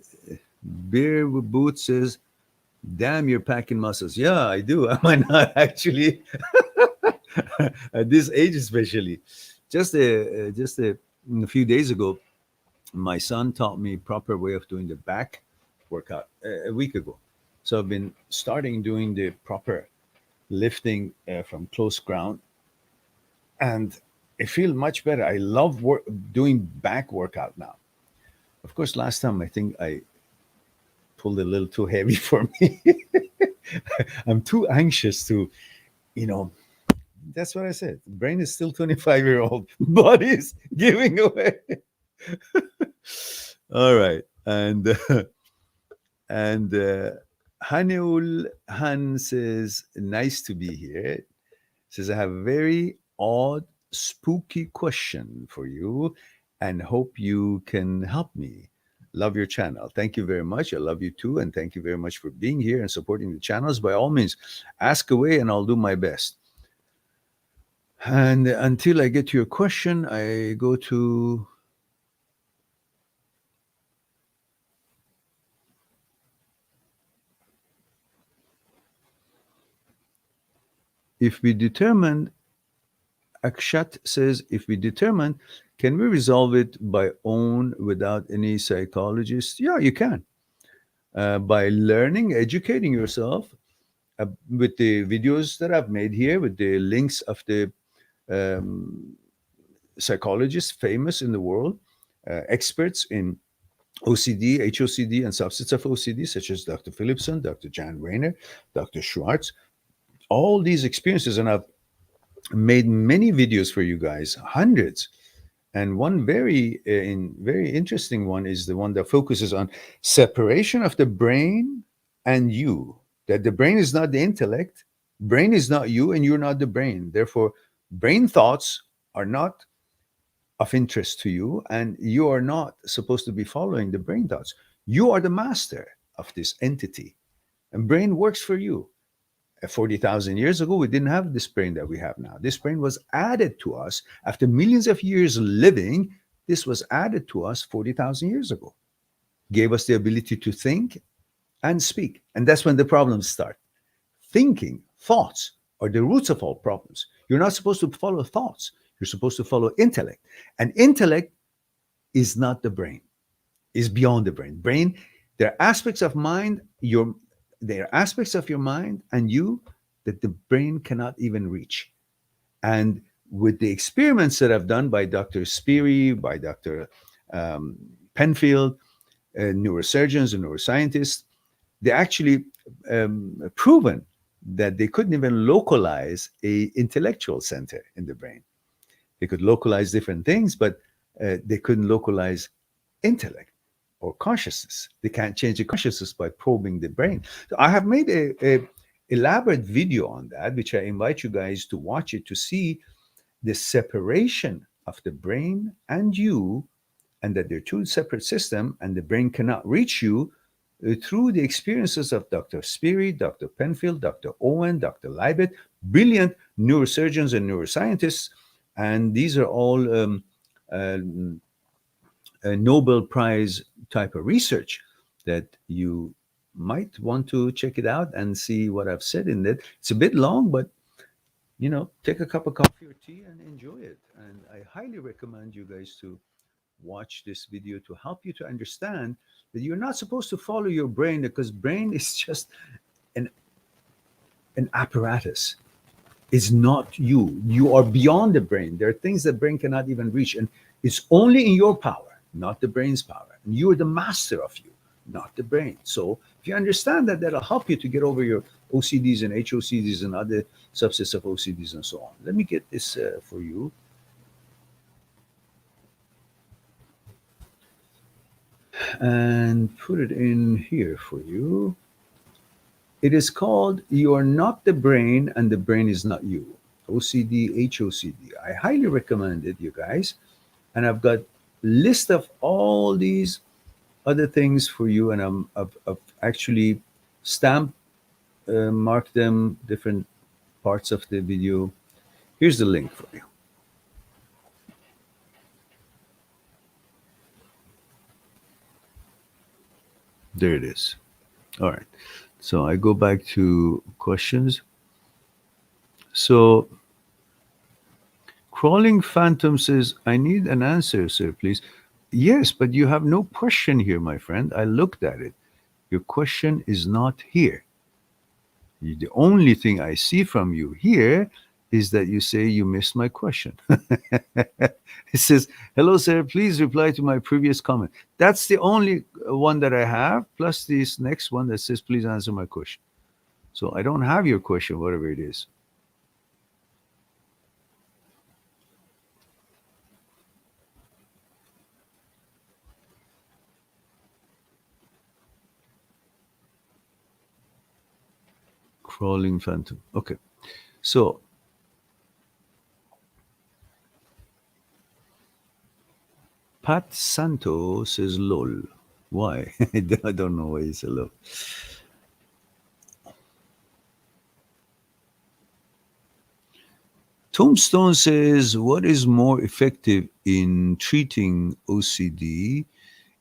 Beer Boot says, damn, you're packing muscles. Yeah, I do. Am I not actually? At this age, especially. Just a few days ago, my son taught me proper way of doing the back workout a week ago. So I've been starting doing the proper lifting from close ground, and I feel much better. I love doing back workout now. Of course, last time I think I pulled a little too heavy for me. I'm too anxious to, you know, that's what I said. Brain is still 25-year-old. Body is giving away. All right. And Haneul Han says, nice to be here. Says, I have a very odd, spooky question for you and hope you can help me. Love your channel. Thank you very much. I love you too. And thank you very much for being here and supporting the channels. By all means, ask away and I'll do my best. And until I get to your question, I go to if we determine, Akshat says, if we determine, can we resolve it by own without any psychologist? Yeah, you can. By learning, educating yourself with the videos that I've made here, with the links of the um, psychologists famous in the world, experts in OCD, HOCD, and subsets of OCD, such as Dr. Philipson, Dr. Jan Rayner, Dr. Schwartz. All these experiences, and I've made many videos for you guys, hundreds. And one very interesting one is the one that focuses on separation of the brain and you. That the brain is not the intellect, brain is not you, and you're not the brain. Therefore, brain thoughts are not of interest to you, and you are not supposed to be following the brain thoughts. You are the master of this entity, and brain works for you. 40,000 years ago, we didn't have this brain that we have now. This brain was added to us after millions of years living. This was added to us 40,000 years ago, gave us the ability to think and speak. And that's when the problems start. Thinking, thoughts are the roots of all problems. You're not supposed to follow thoughts. You're supposed to follow intellect. And intellect is not the brain, is beyond the brain. Brain, there are aspects of mind, there are aspects of your mind and you that the brain cannot even reach. And with the experiments that I've done by Dr. Speary, by Dr. Penfield, neurosurgeons and neuroscientists, they actually proven that they couldn't even localize a intellectual center in the brain. They could localize different things, but they couldn't localize intellect or consciousness. They can't change the consciousness by probing the brain. So I have made a elaborate video on that, which I invite you guys to watch it to see the separation of the brain and you, and that they're two separate systems, and the brain cannot reach you through the experiences of Dr. Speary, Dr. Penfield, Dr. Owen, Dr. Libet, brilliant neurosurgeons and neuroscientists. And these are all Nobel Prize type of research that you might want to check it out and see what I've said in it. It's a bit long, but take a cup of coffee or tea and enjoy it. And I highly recommend you guys to watch this video to help you to understand that you're not supposed to follow your brain, because brain is just an apparatus. It's not you. You are beyond the brain. There are things that brain cannot even reach, and it's only in your power, not the brain's power. And you are the master of you, not the brain. So if you understand that, that'll help you to get over your OCDs and HOCDs and other subsets of OCDs and so on. Let me get this for you. And put it in here for you. It is called You Are Not the Brain and the Brain is Not You. OCD, HOCD. I highly recommend it, you guys. And I've got list of all these other things for you, and I've actually stamped, marked them different parts of the video. Here's the link for you. There it is. All right. So I go back to questions. So Crawling Phantom says, I need an answer, sir, please. Yes, but you have no question here, my friend. I looked at it. Your question is not here. The only thing I see from you here is that you say you missed my question. It says, hello, sir, please reply to my previous comment. That's the only one that I have, plus this next one that says, please answer my question. So I don't have your question, whatever it is. Crawling Phantom. Okay. So Pat Santo says lol. Why? I don't know why he said lol. Tombstone says, what is more effective in treating OCD,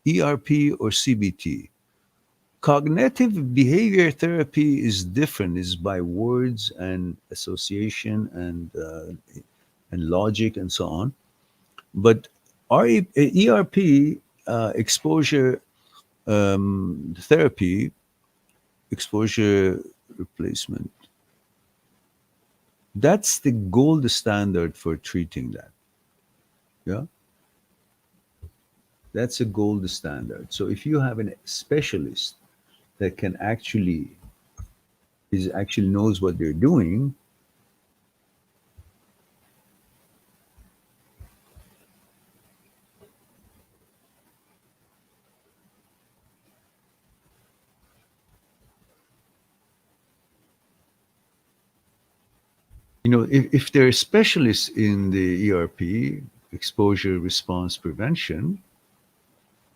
ERP or CBT? Cognitive behavior therapy is different. It's by words and association and logic and so on. But ERP, exposure therapy, exposure replacement, that's the gold standard for treating that. Yeah, that's a gold standard. So if you have a specialist that can actually knows what they're doing, if they're specialists in the ERP, exposure response prevention,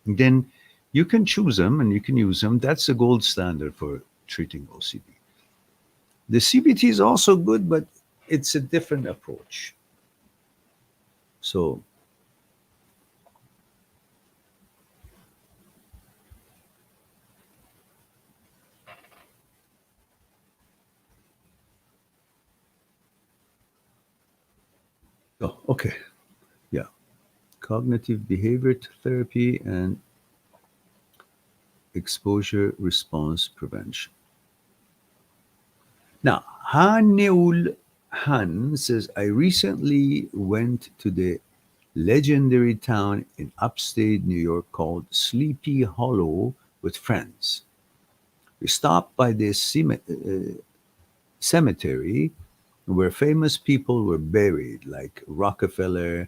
then you can choose them and you can use them. That's the gold standard for treating OCD. The CBT is also good, but it's a different approach. So oh, okay. Yeah. Cognitive behavior therapy and exposure response prevention. Now, Haneul Han says, I recently went to the legendary town in upstate New York called Sleepy Hollow with friends. We stopped by this cemetery where famous people were buried, like Rockefeller,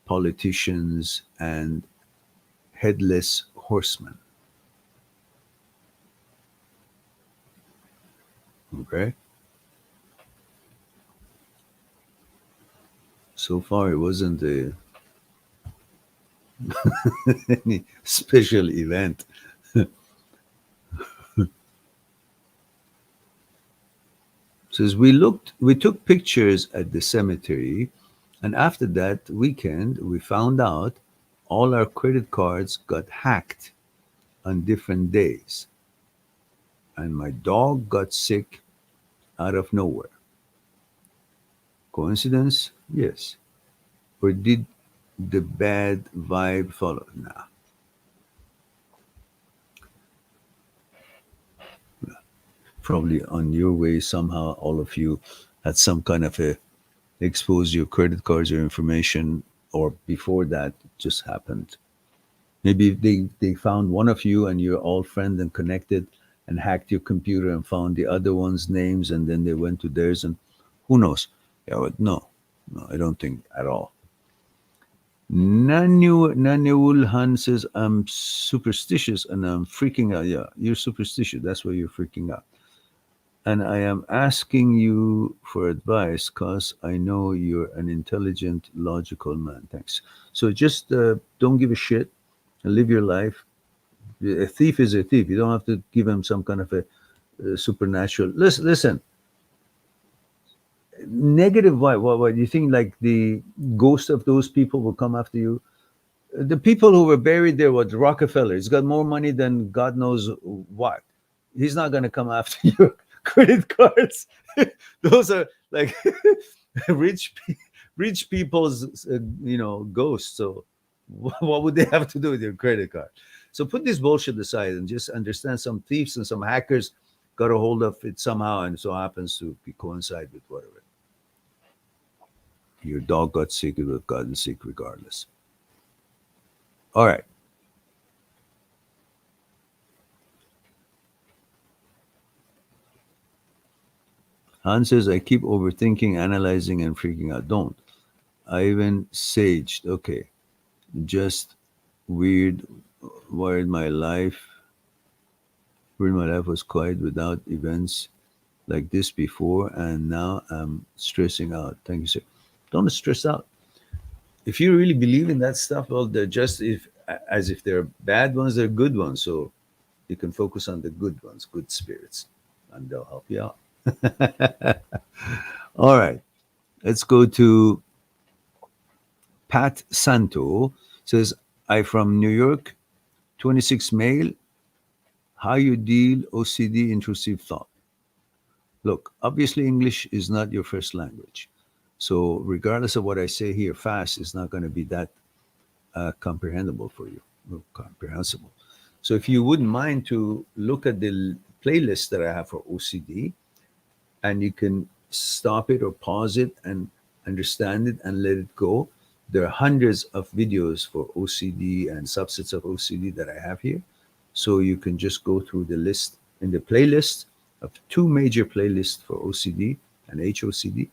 politicians, and headless horsemen. Okay. So far, it wasn't any special event. Says we took pictures at the cemetery, and after that weekend, we found out all our credit cards got hacked on different days, and my dog got sick out of nowhere. Coincidence? Yes. Or did the bad vibe follow. Nah, probably on your way somehow. All of you had some kind of a expose your credit cards or information, or before that it just happened. Maybe they found one of you and you're all friends and connected, and hacked your computer and found the other one's names, and then they went to theirs, and who knows? Yeah, but no, no, I don't think at all. Nanyul Han says, I'm superstitious and I'm freaking out. Yeah, you're superstitious. That's why you're freaking out. And I am asking you for advice because I know you're an intelligent, logical man. Thanks. So just don't give a shit and live your life. A thief is a thief. You don't have to give him some kind of a, supernatural. Listen, negative. Why? Do you think like the ghost of those people will come after you? The people who were buried there was Rockefeller. He's got more money than God knows what. He's not going to come after your credit cards. Those are like rich, rich people's, ghosts. So what would they have to do with your credit card? So put this bullshit aside and just understand some thieves and some hackers got a hold of it somehow, and so happens to be coincide with whatever. Your dog got sick, it would have gotten sick regardless. All right. Hans says, I keep overthinking, analyzing, and freaking out. Don't. I even saged. Okay. Just weird. Worried my life. Worried my life was quiet without events like this before, and now I'm stressing out. Thank you, sir. Don't stress out. If you really believe in that stuff, well, they're just if as if they're bad ones, they're good ones. So you can focus on the good ones, good spirits, and they'll help you out. All right. Let's go to Pat Santo. Says, I from New York, 26 male. How you deal OCD intrusive thought? Look, obviously English is not your first language. So regardless of what I say here, fast is not going to be that comprehensible for you, or comprehensible. So if you wouldn't mind to look at the playlist that I have for OCD, and you can stop it or pause it and understand it and let it go. There are hundreds of videos for OCD and subsets of OCD that I have here. So you can just go through the list in the playlist of two major playlists for OCD and HOCD,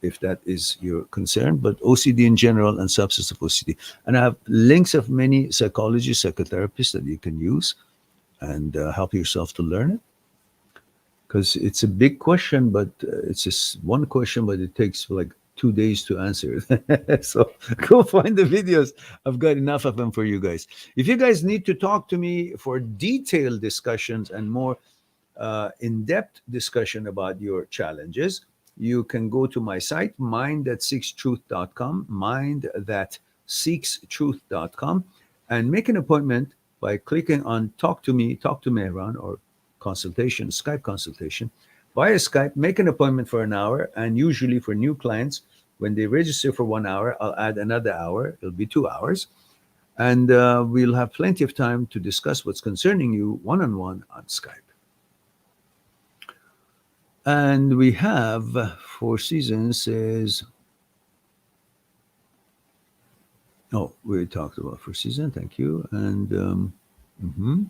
if that is your concern, but OCD in general and subsets of OCD. And I have links of many psychologists, psychotherapists that you can use and help yourself to learn it, because it's a big question, but it's just one question, but it takes like 2 days to answer it. So go find the videos. I've got enough of them for you guys. If you guys need to talk to me for detailed discussions and more in-depth discussion about your challenges, you can go to my site, mindthatseekstruth.com, mindthatseekstruth.com, and make an appointment by clicking on talk to Mehran, or consultation, Skype consultation. Via Skype, make an appointment for an hour, and usually for new clients, when they register for 1 hour, I'll add another hour. It'll be 2 hours. And we'll have plenty of time to discuss what's concerning you one-on-one on Skype. And we have Four Seasons says, oh, we talked about Four Seasons, thank you. And mhm,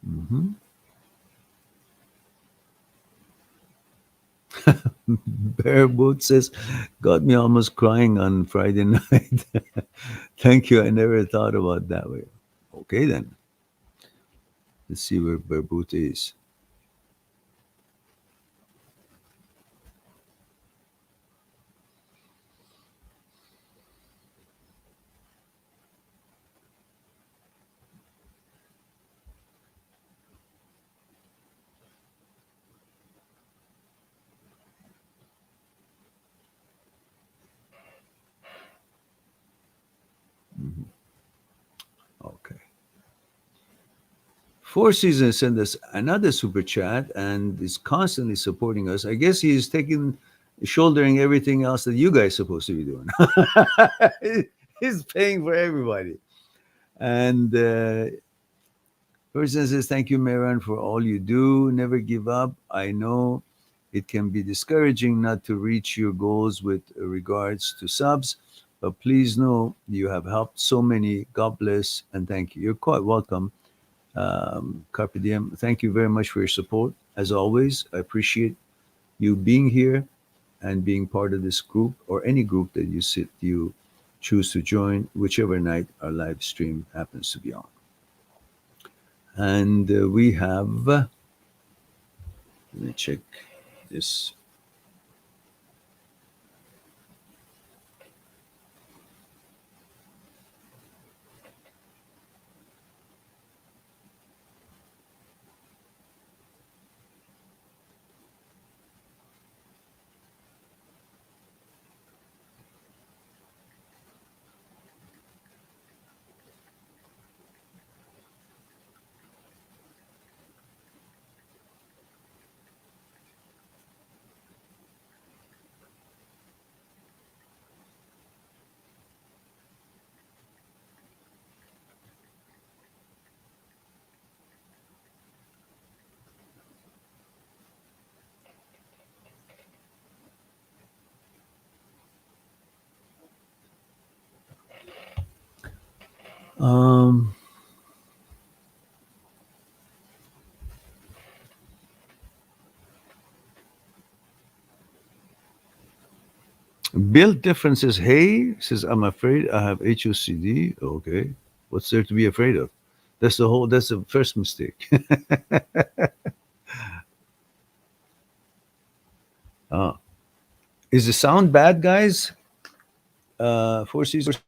mhm. Bear Boot says, got me almost crying on Friday night. Thank you. I never thought about that way. Okay, then. Let's see where Bear Boot is. Mhm. Okay. Four Seasons sent us another super chat and is constantly supporting us. I guess he is taking shouldering everything else that you guys supposed to be doing. He's paying for everybody. And person says, "Thank you, Meran, for all you do. Never give up. I know it can be discouraging not to reach your goals with regards to subs, but please know you have helped so many. God bless and thank you." You're quite welcome. Carpe diem. Thank you very much for your support. As always, I appreciate you being here and being part of this group or any group that you choose to join, whichever night our live stream happens to be on. And we have, let me check this. Um, Build differences. Hey, says, "I'm afraid I have HOCD." Okay. What's there to be afraid of? That's the first mistake. Ah. Is the sound bad, guys? Four Seasons.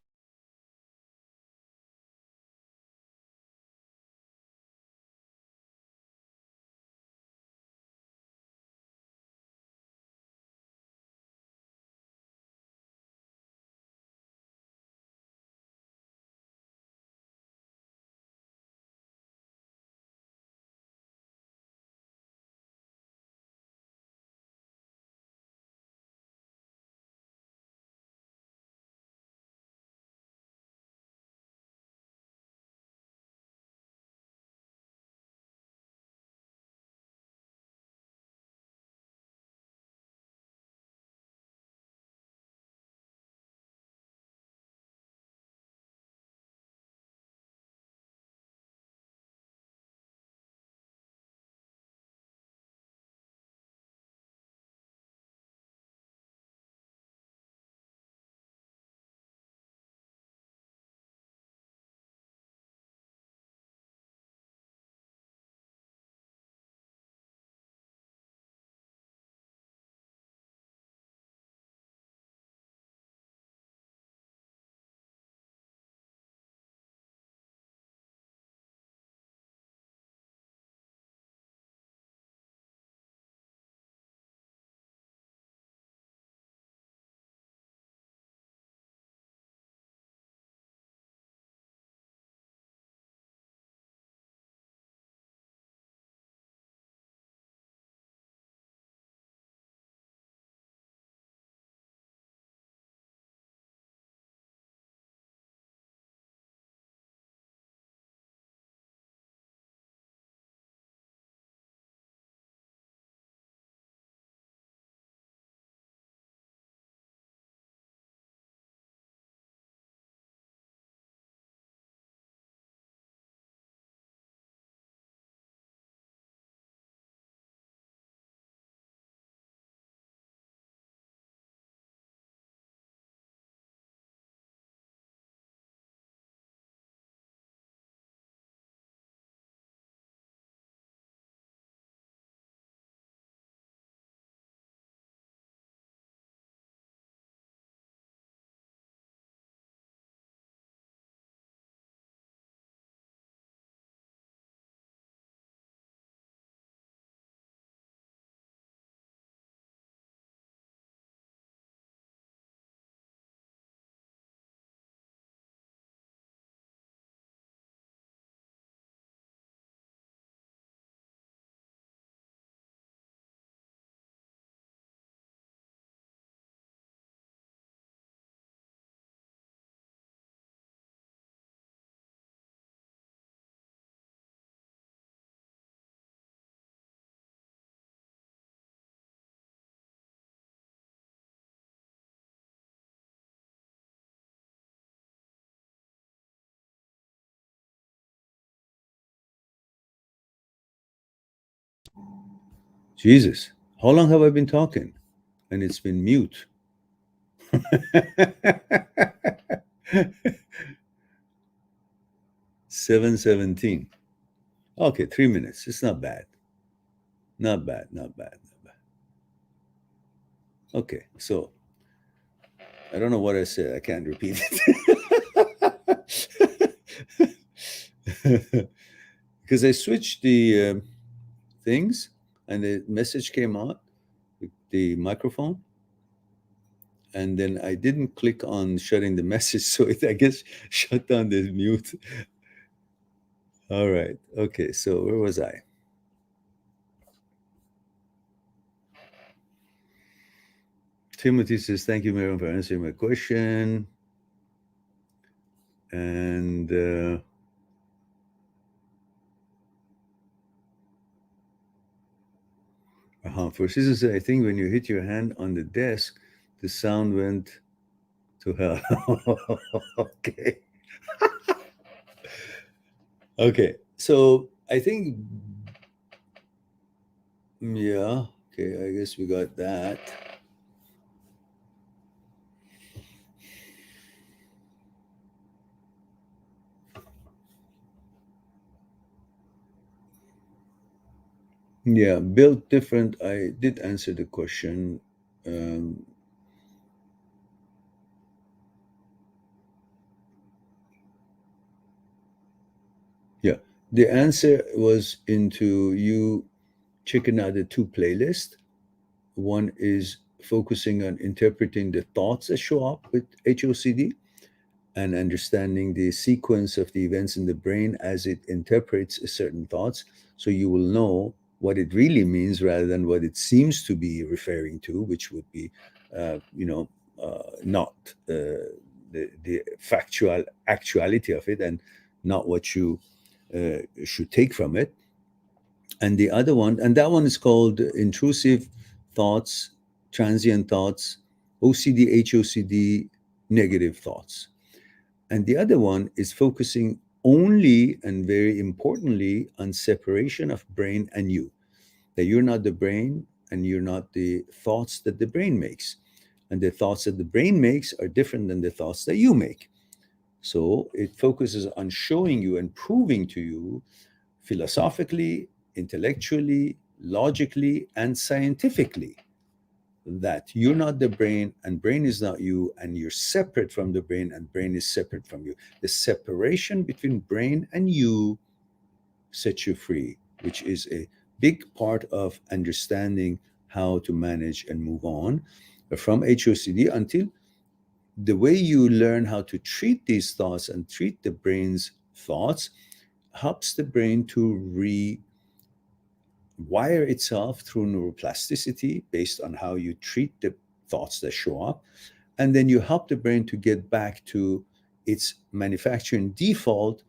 Jesus, how long have I been talking? And it's been mute. 7:17. Okay, 3 minutes. It's not bad. Not bad. Not bad. Not bad. Okay, so I don't know what I said. I can't repeat it because I switched the things, and the message came out, the microphone, and then I didn't click on shutting the message, so it, I guess, shut down the mute. All right. Okay. So where was I? Timothy says, "Thank you, Miriam, for answering my question." And for Susan said, "I think when you hit your hand on the desk, the sound went to hell." Okay. Okay. So I think, yeah. Okay. I guess we got that. Yeah. Built different. I did answer the question. Um, yeah. The answer was into you checking out the two playlists. One is focusing on interpreting the thoughts that show up with HOCD and understanding the sequence of the events in the brain as it interprets certain thoughts. So you will know what it really means rather than what it seems to be referring to, which would be, not the factual actuality of it and not what you should take from it. And the other one, and that one is called intrusive thoughts, transient thoughts, OCD, HOCD, negative thoughts. And the other one is focusing only and very importantly on separation of brain and you, that you're not the brain and you're not the thoughts that the brain makes. And the thoughts that the brain makes are different than the thoughts that you make. So it focuses on showing you and proving to you philosophically, intellectually, logically, and scientifically that you're not the brain and brain is not you, and you're separate from the brain and brain is separate from you. The separation between brain and you sets you free, which is a big part of understanding how to manage and move on from HOCD until the way you learn how to treat these thoughts and treat the brain's thoughts helps the brain to wire itself through neuroplasticity based on how you treat the thoughts that show up. And then you help the brain to get back to its manufacturing default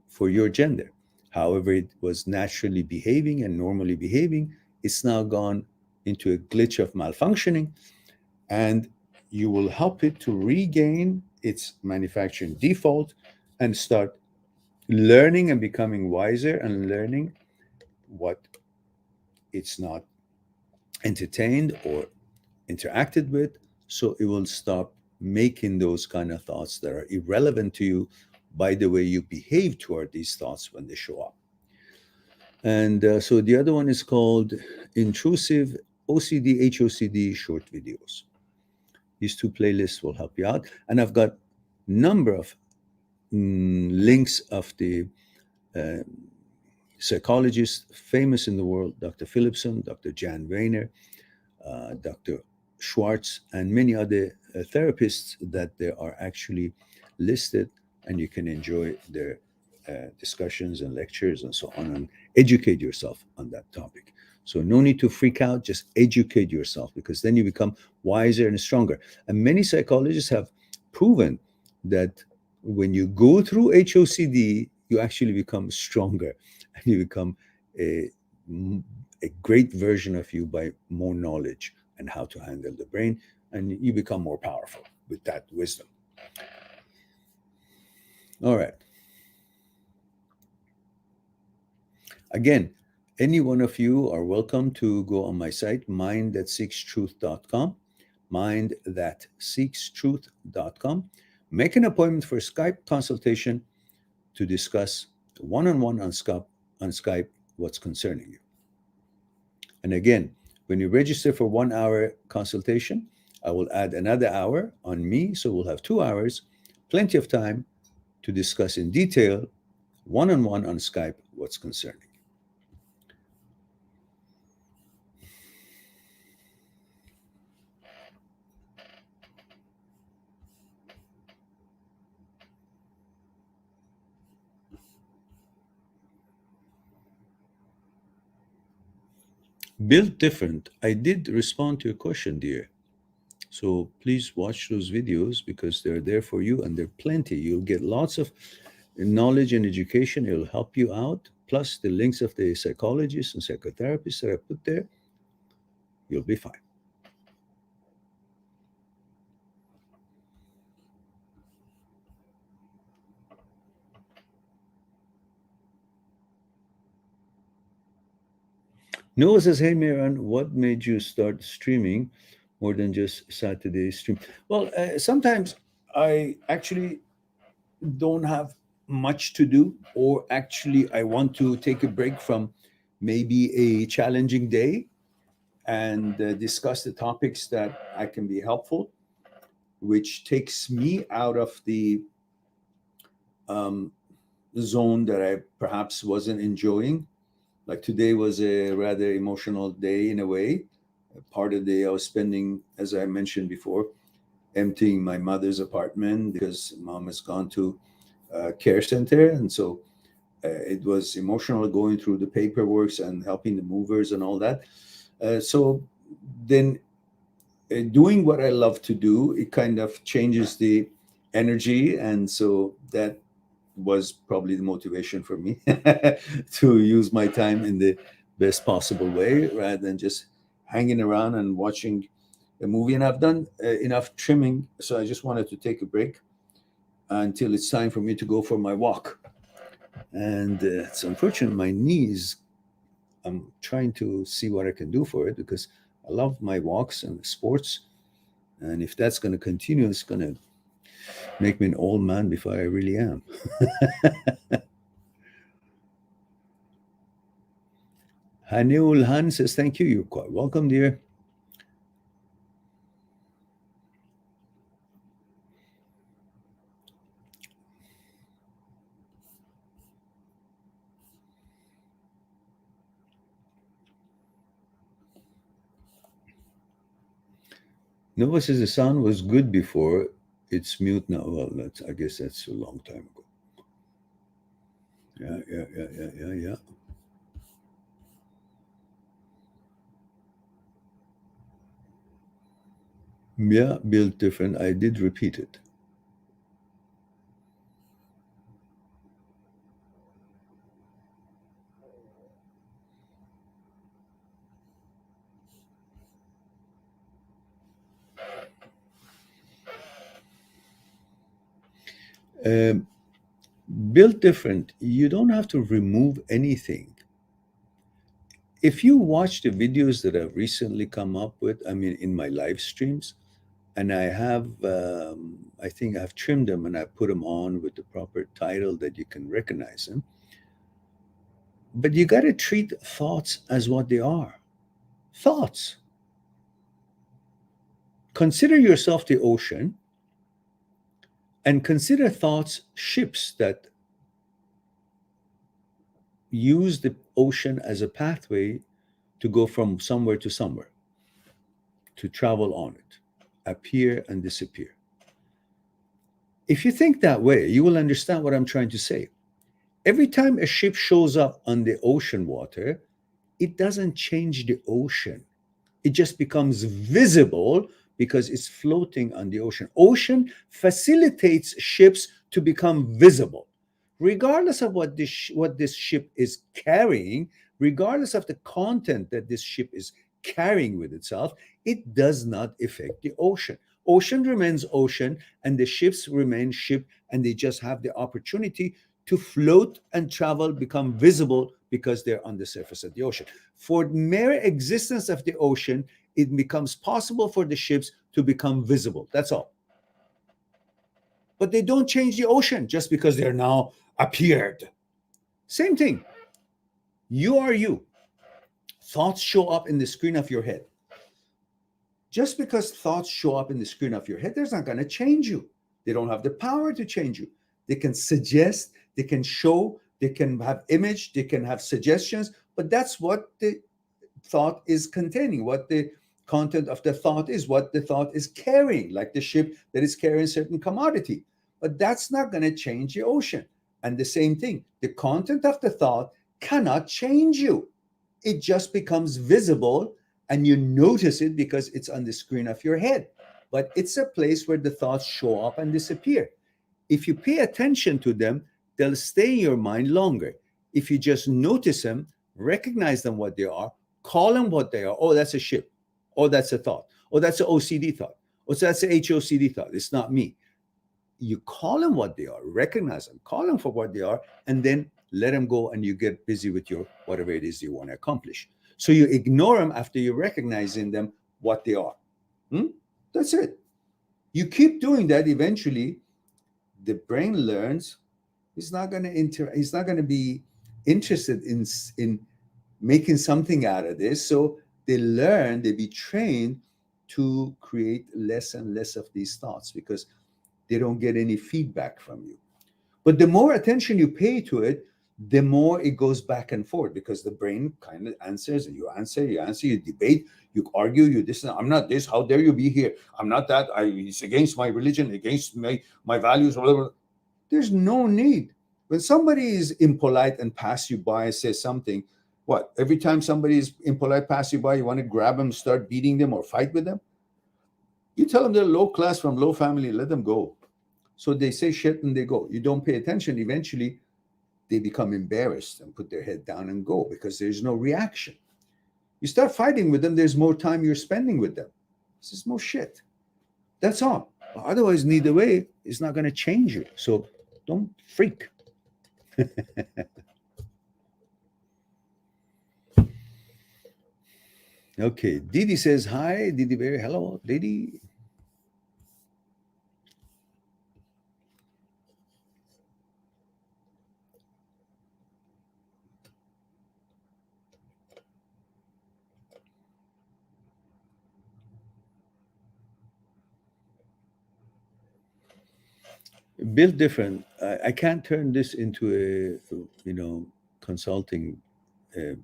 for your gender. However, it was naturally behaving and normally behaving, it's now gone into a glitch of malfunctioning. And you will help it to regain its manufacturing default and start learning and becoming wiser and learning what it's not entertained or interacted with, so it will stop making those kind of thoughts that are irrelevant to you by the way you behave toward these thoughts when they show up. And so the other one is called intrusive OCD HOCD short videos. These two playlists will help you out, and I've got number of links of the uh, psychologists famous in the world, Dr. Philipson, Dr. Jan Weiner, Dr. Schwartz, and many other therapists that they are actually listed, and you can enjoy their discussions and lectures and so on, and educate yourself on that topic. So no need to freak out, just educate yourself, because then you become wiser and stronger. And many psychologists have proven that when you go through HOCD, you actually become stronger and you become a, a great version of you by more knowledge and how to handle the brain, and you become more powerful with that wisdom. All right. Again, Any one of you are welcome to go on my site, mindthatseekstruth.com, mindthatseekstruth.com. Make an appointment for a Skype consultation to discuss one-on-one on Skype what's concerning you. And again, when you register for 1 hour consultation, I will add another hour on me. So we'll have 2 hours, plenty of time to discuss in detail, one-on-one on Skype, what's concerning. Built different. I did respond to your question, dear. So please watch those videos because they're there for you and they're plenty. You'll get lots of knowledge and education. It'll help you out. Plus the links of the psychologists and psychotherapists that I put there. You'll be fine. Noah says, hey, Miran, what made you start streaming more than just Saturday stream? Well, sometimes I actually don't have much to do, or actually I want to take a break from maybe a challenging day and discuss the topics that I can be helpful, which takes me out of the um, zone that I perhaps wasn't enjoying. Like today was a rather emotional day in a way. Part of the day I was spending, as I mentioned before, emptying my mother's apartment because mom has gone to a care center. And so it was emotional going through the paperwork and helping the movers and all that. So then doing what I love to do, it kind of changes the energy. And so that was probably the motivation for me to use my time in the best possible way rather than just hanging around and watching a movie. And I've done enough trimming, so I just wanted to take a break until it's time for me to go for my walk. And it's unfortunate, my knees, I'm trying to see what I can do for it because I love my walks and sports. And if that's going to continue, it's going to make me an old man before I really am. Haniul Han says, thank you. You're quite welcome, dear. Nova says the sound was good before. It's mute now. Well, I guess that's a long time ago. Yeah. Yeah, built different. I did repeat it. Um, Built different. You don't have to remove anything. If you watch the videos that I've recently come up with, I mean, in my live streams, and I have, I think I've trimmed them and I put them on with the proper title that you can recognize them. But you got to treat thoughts as what they are, thoughts. Consider yourself the ocean and consider thoughts ships that use the ocean as a pathway to go from somewhere to somewhere, to travel on it, appear and disappear. If you think that way, you will understand what I'm trying to say. Every time a ship shows up on the ocean water, it doesn't change the ocean. It just becomes visible because it's floating on the ocean. Ocean facilitates ships to become visible. Regardless of what this ship is carrying, regardless of the content that this ship is carrying with itself, it does not affect the ocean. Ocean remains ocean, and the ships remain ship, and they just have the opportunity to float and travel, become visible because they're on the surface of the ocean. For mere existence of the ocean, it becomes possible for the ships to become visible. That's all. But they don't change the ocean just because they're now appeared. Same thing. You are you. Thoughts show up in the screen of your head. Just because thoughts show up in the screen of your head, they're not going to change you. They don't have the power to change you. They can suggest, they can show, they can have image, they can have suggestions, but that's what the thought is containing, what the content of the thought is, what the thought is carrying, like the ship that is carrying certain commodity. But that's not going to change the ocean. And the same thing, the content of the thought cannot change you. It just becomes visible and you notice it because it's on the screen of your head. But it's a place where the thoughts show up and disappear. If you pay attention to them, they'll stay in your mind longer. If you just notice them, recognize them what they are, call them what they are. Oh, that's a ship. Oh, that's a thought. Oh, that's an OCD thought. Oh, so that's an HOCD thought. It's not me. You call them what they are, recognize them, call them for what they are, and then let them go and you get busy with your whatever it is you want to accomplish. So you ignore them after you recognizing them what they are. That's it. You keep doing that, eventually the brain learns he's not going to be interested in making something out of this. So they be trained to create less and less of these thoughts because they don't get any feedback from you. But the more attention you pay to it, the more it goes back and forth because the brain kind of answers, and you answer, you debate, you argue, you this, I'm not this, how dare you be here? I'm not that, it's against my religion, against my values, or whatever. There's no need. When somebody is impolite and pass you by and says something, what? Every time somebody is impolite, pass you by, you want to grab them, start beating them or fight with them? You tell them they're low class from low family, let them go. So they say shit and they go. You don't pay attention, eventually they become embarrassed and put their head down and go because there's no reaction. You start fighting with them, there's more time you're spending with them. This is more shit. That's all. Otherwise, neither way, it's not going to change you. So don't freak. Okay, Didi says hi. Didi Berry, hello, Didi. Built different. I can't turn this into a consulting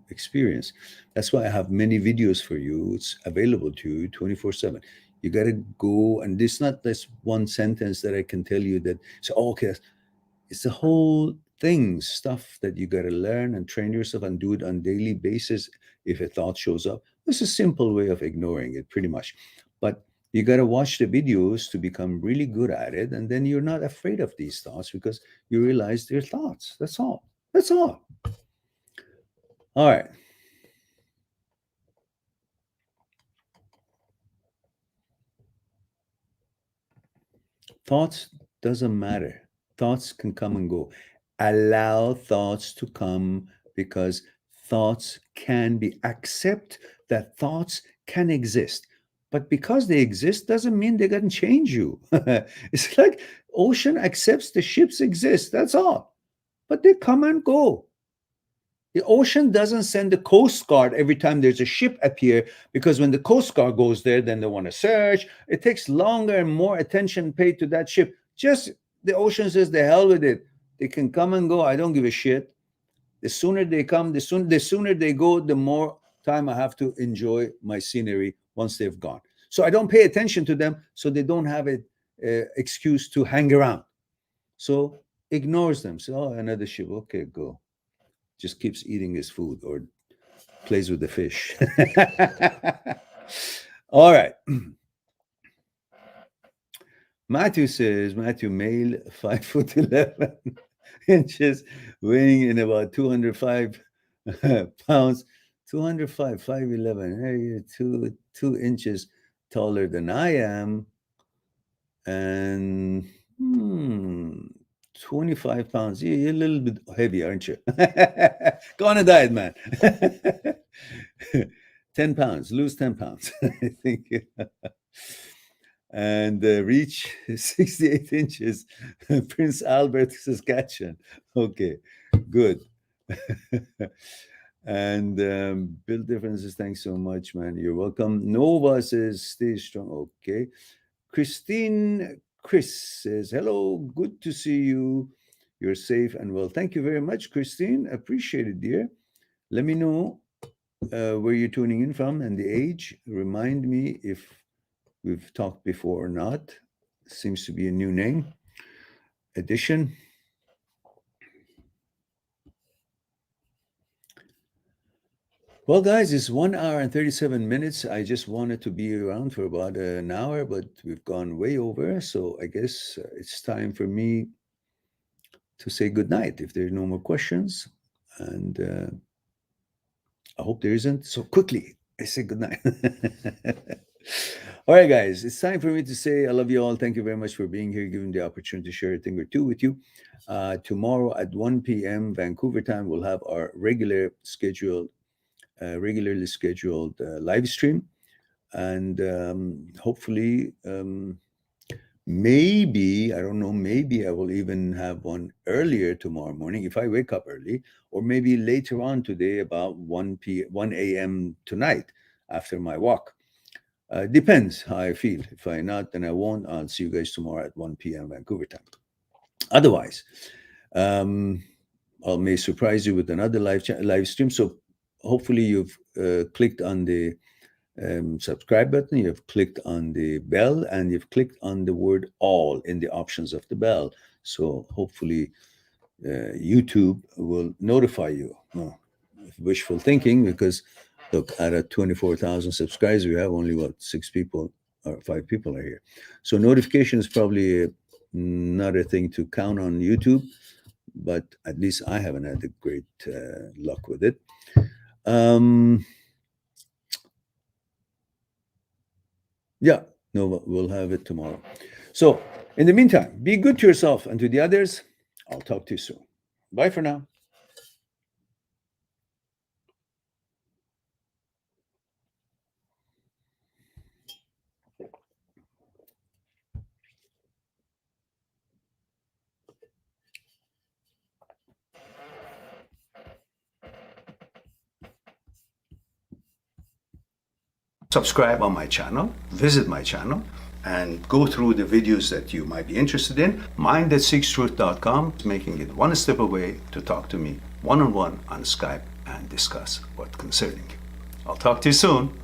experience. That's why I have many videos for you. It's available to you 24/7. You got to go, and this not this one sentence that I can tell you that. So okay, it's the whole thing, stuff that you got to learn and train yourself and do it on daily basis. If a thought shows up, it's a simple way of ignoring it, pretty much. But you got to watch the videos to become really good at it, and then you're not afraid of these thoughts because you realize they're thoughts. That's all. That's all. All right. Thoughts doesn't matter. Thoughts can come and go. Allow thoughts to come because thoughts can be. Accept that thoughts can exist. But because they exist doesn't mean they're going to change you. It's like ocean accepts the ships exist. That's all. But they come and go. The ocean doesn't send the Coast Guard every time there's a ship appear because when the Coast Guard goes there, then they want to search. It takes longer and more attention paid to that ship. Just the ocean says, the hell with it. They can come and go. I don't give a shit. The sooner they come, the sooner they go, the more time I have to enjoy my scenery once they've gone. So I don't pay attention to them, so they don't have an excuse to hang around. So ignores them. So, oh, another ship. Okay, go. Just keeps eating his food or plays with the fish. All right. Matthew says, Matthew, male, 5'11" weighing in about 205 pounds, 205, 5'11". Hey, you're 2 inches taller than I am. And 25 pounds. You're a little bit heavy, aren't you? Go on a diet, man. 10 pounds, lose 10 pounds, I think. And reach 68 inches, Prince Albert, Saskatchewan. Okay, good. And build differences. Thanks so much, man. You're welcome. Nova says, stay strong. Okay. Chris says, hello, good to see you. You're safe and well. Thank you very much, Christine. Appreciate it, dear. Let me know where you're tuning in from and the age. Remind me if we've talked before or not. Seems to be a new name. Addition. Well, guys, it's 1 hour and 37 minutes. I just wanted to be around for about an hour, but we've gone way over. So I guess it's time for me to say goodnight if there are no more questions. And I hope there isn't. So quickly, I say goodnight. All right, guys, it's time for me to say I love you all. Thank you very much for being here, giving the opportunity to share a thing or two with you. Tomorrow at 1 p.m. Vancouver time, we'll have our regularly scheduled live stream. And hopefully, maybe, I don't know, maybe I will even have one earlier tomorrow morning if I wake up early, or maybe later on today about 1 a.m. tonight after my walk. Depends how I feel. If I not, then I won't. I'll see you guys tomorrow at 1 p.m. Vancouver time. Otherwise, I may surprise you with another live stream. So hopefully you've clicked on the subscribe button, you've clicked on the bell, and you've clicked on the word all in the options of the bell. So hopefully YouTube will notify you. No, wishful thinking, because look, out of 24,000 subscribers, we have only what, 6 people or 5 people are here. So notification is probably not a thing to count on YouTube, but at least I haven't had a great luck with it. Yeah, no, we'll have it tomorrow. So in the meantime, be good to yourself and to the others. I'll talk to you soon. Bye for now. Subscribe on my channel, visit my channel, and go through the videos that you might be interested in. Mind that seekstruth.com is making it one step away to talk to me one-on-one on Skype and discuss what's concerning you. I'll talk to you soon.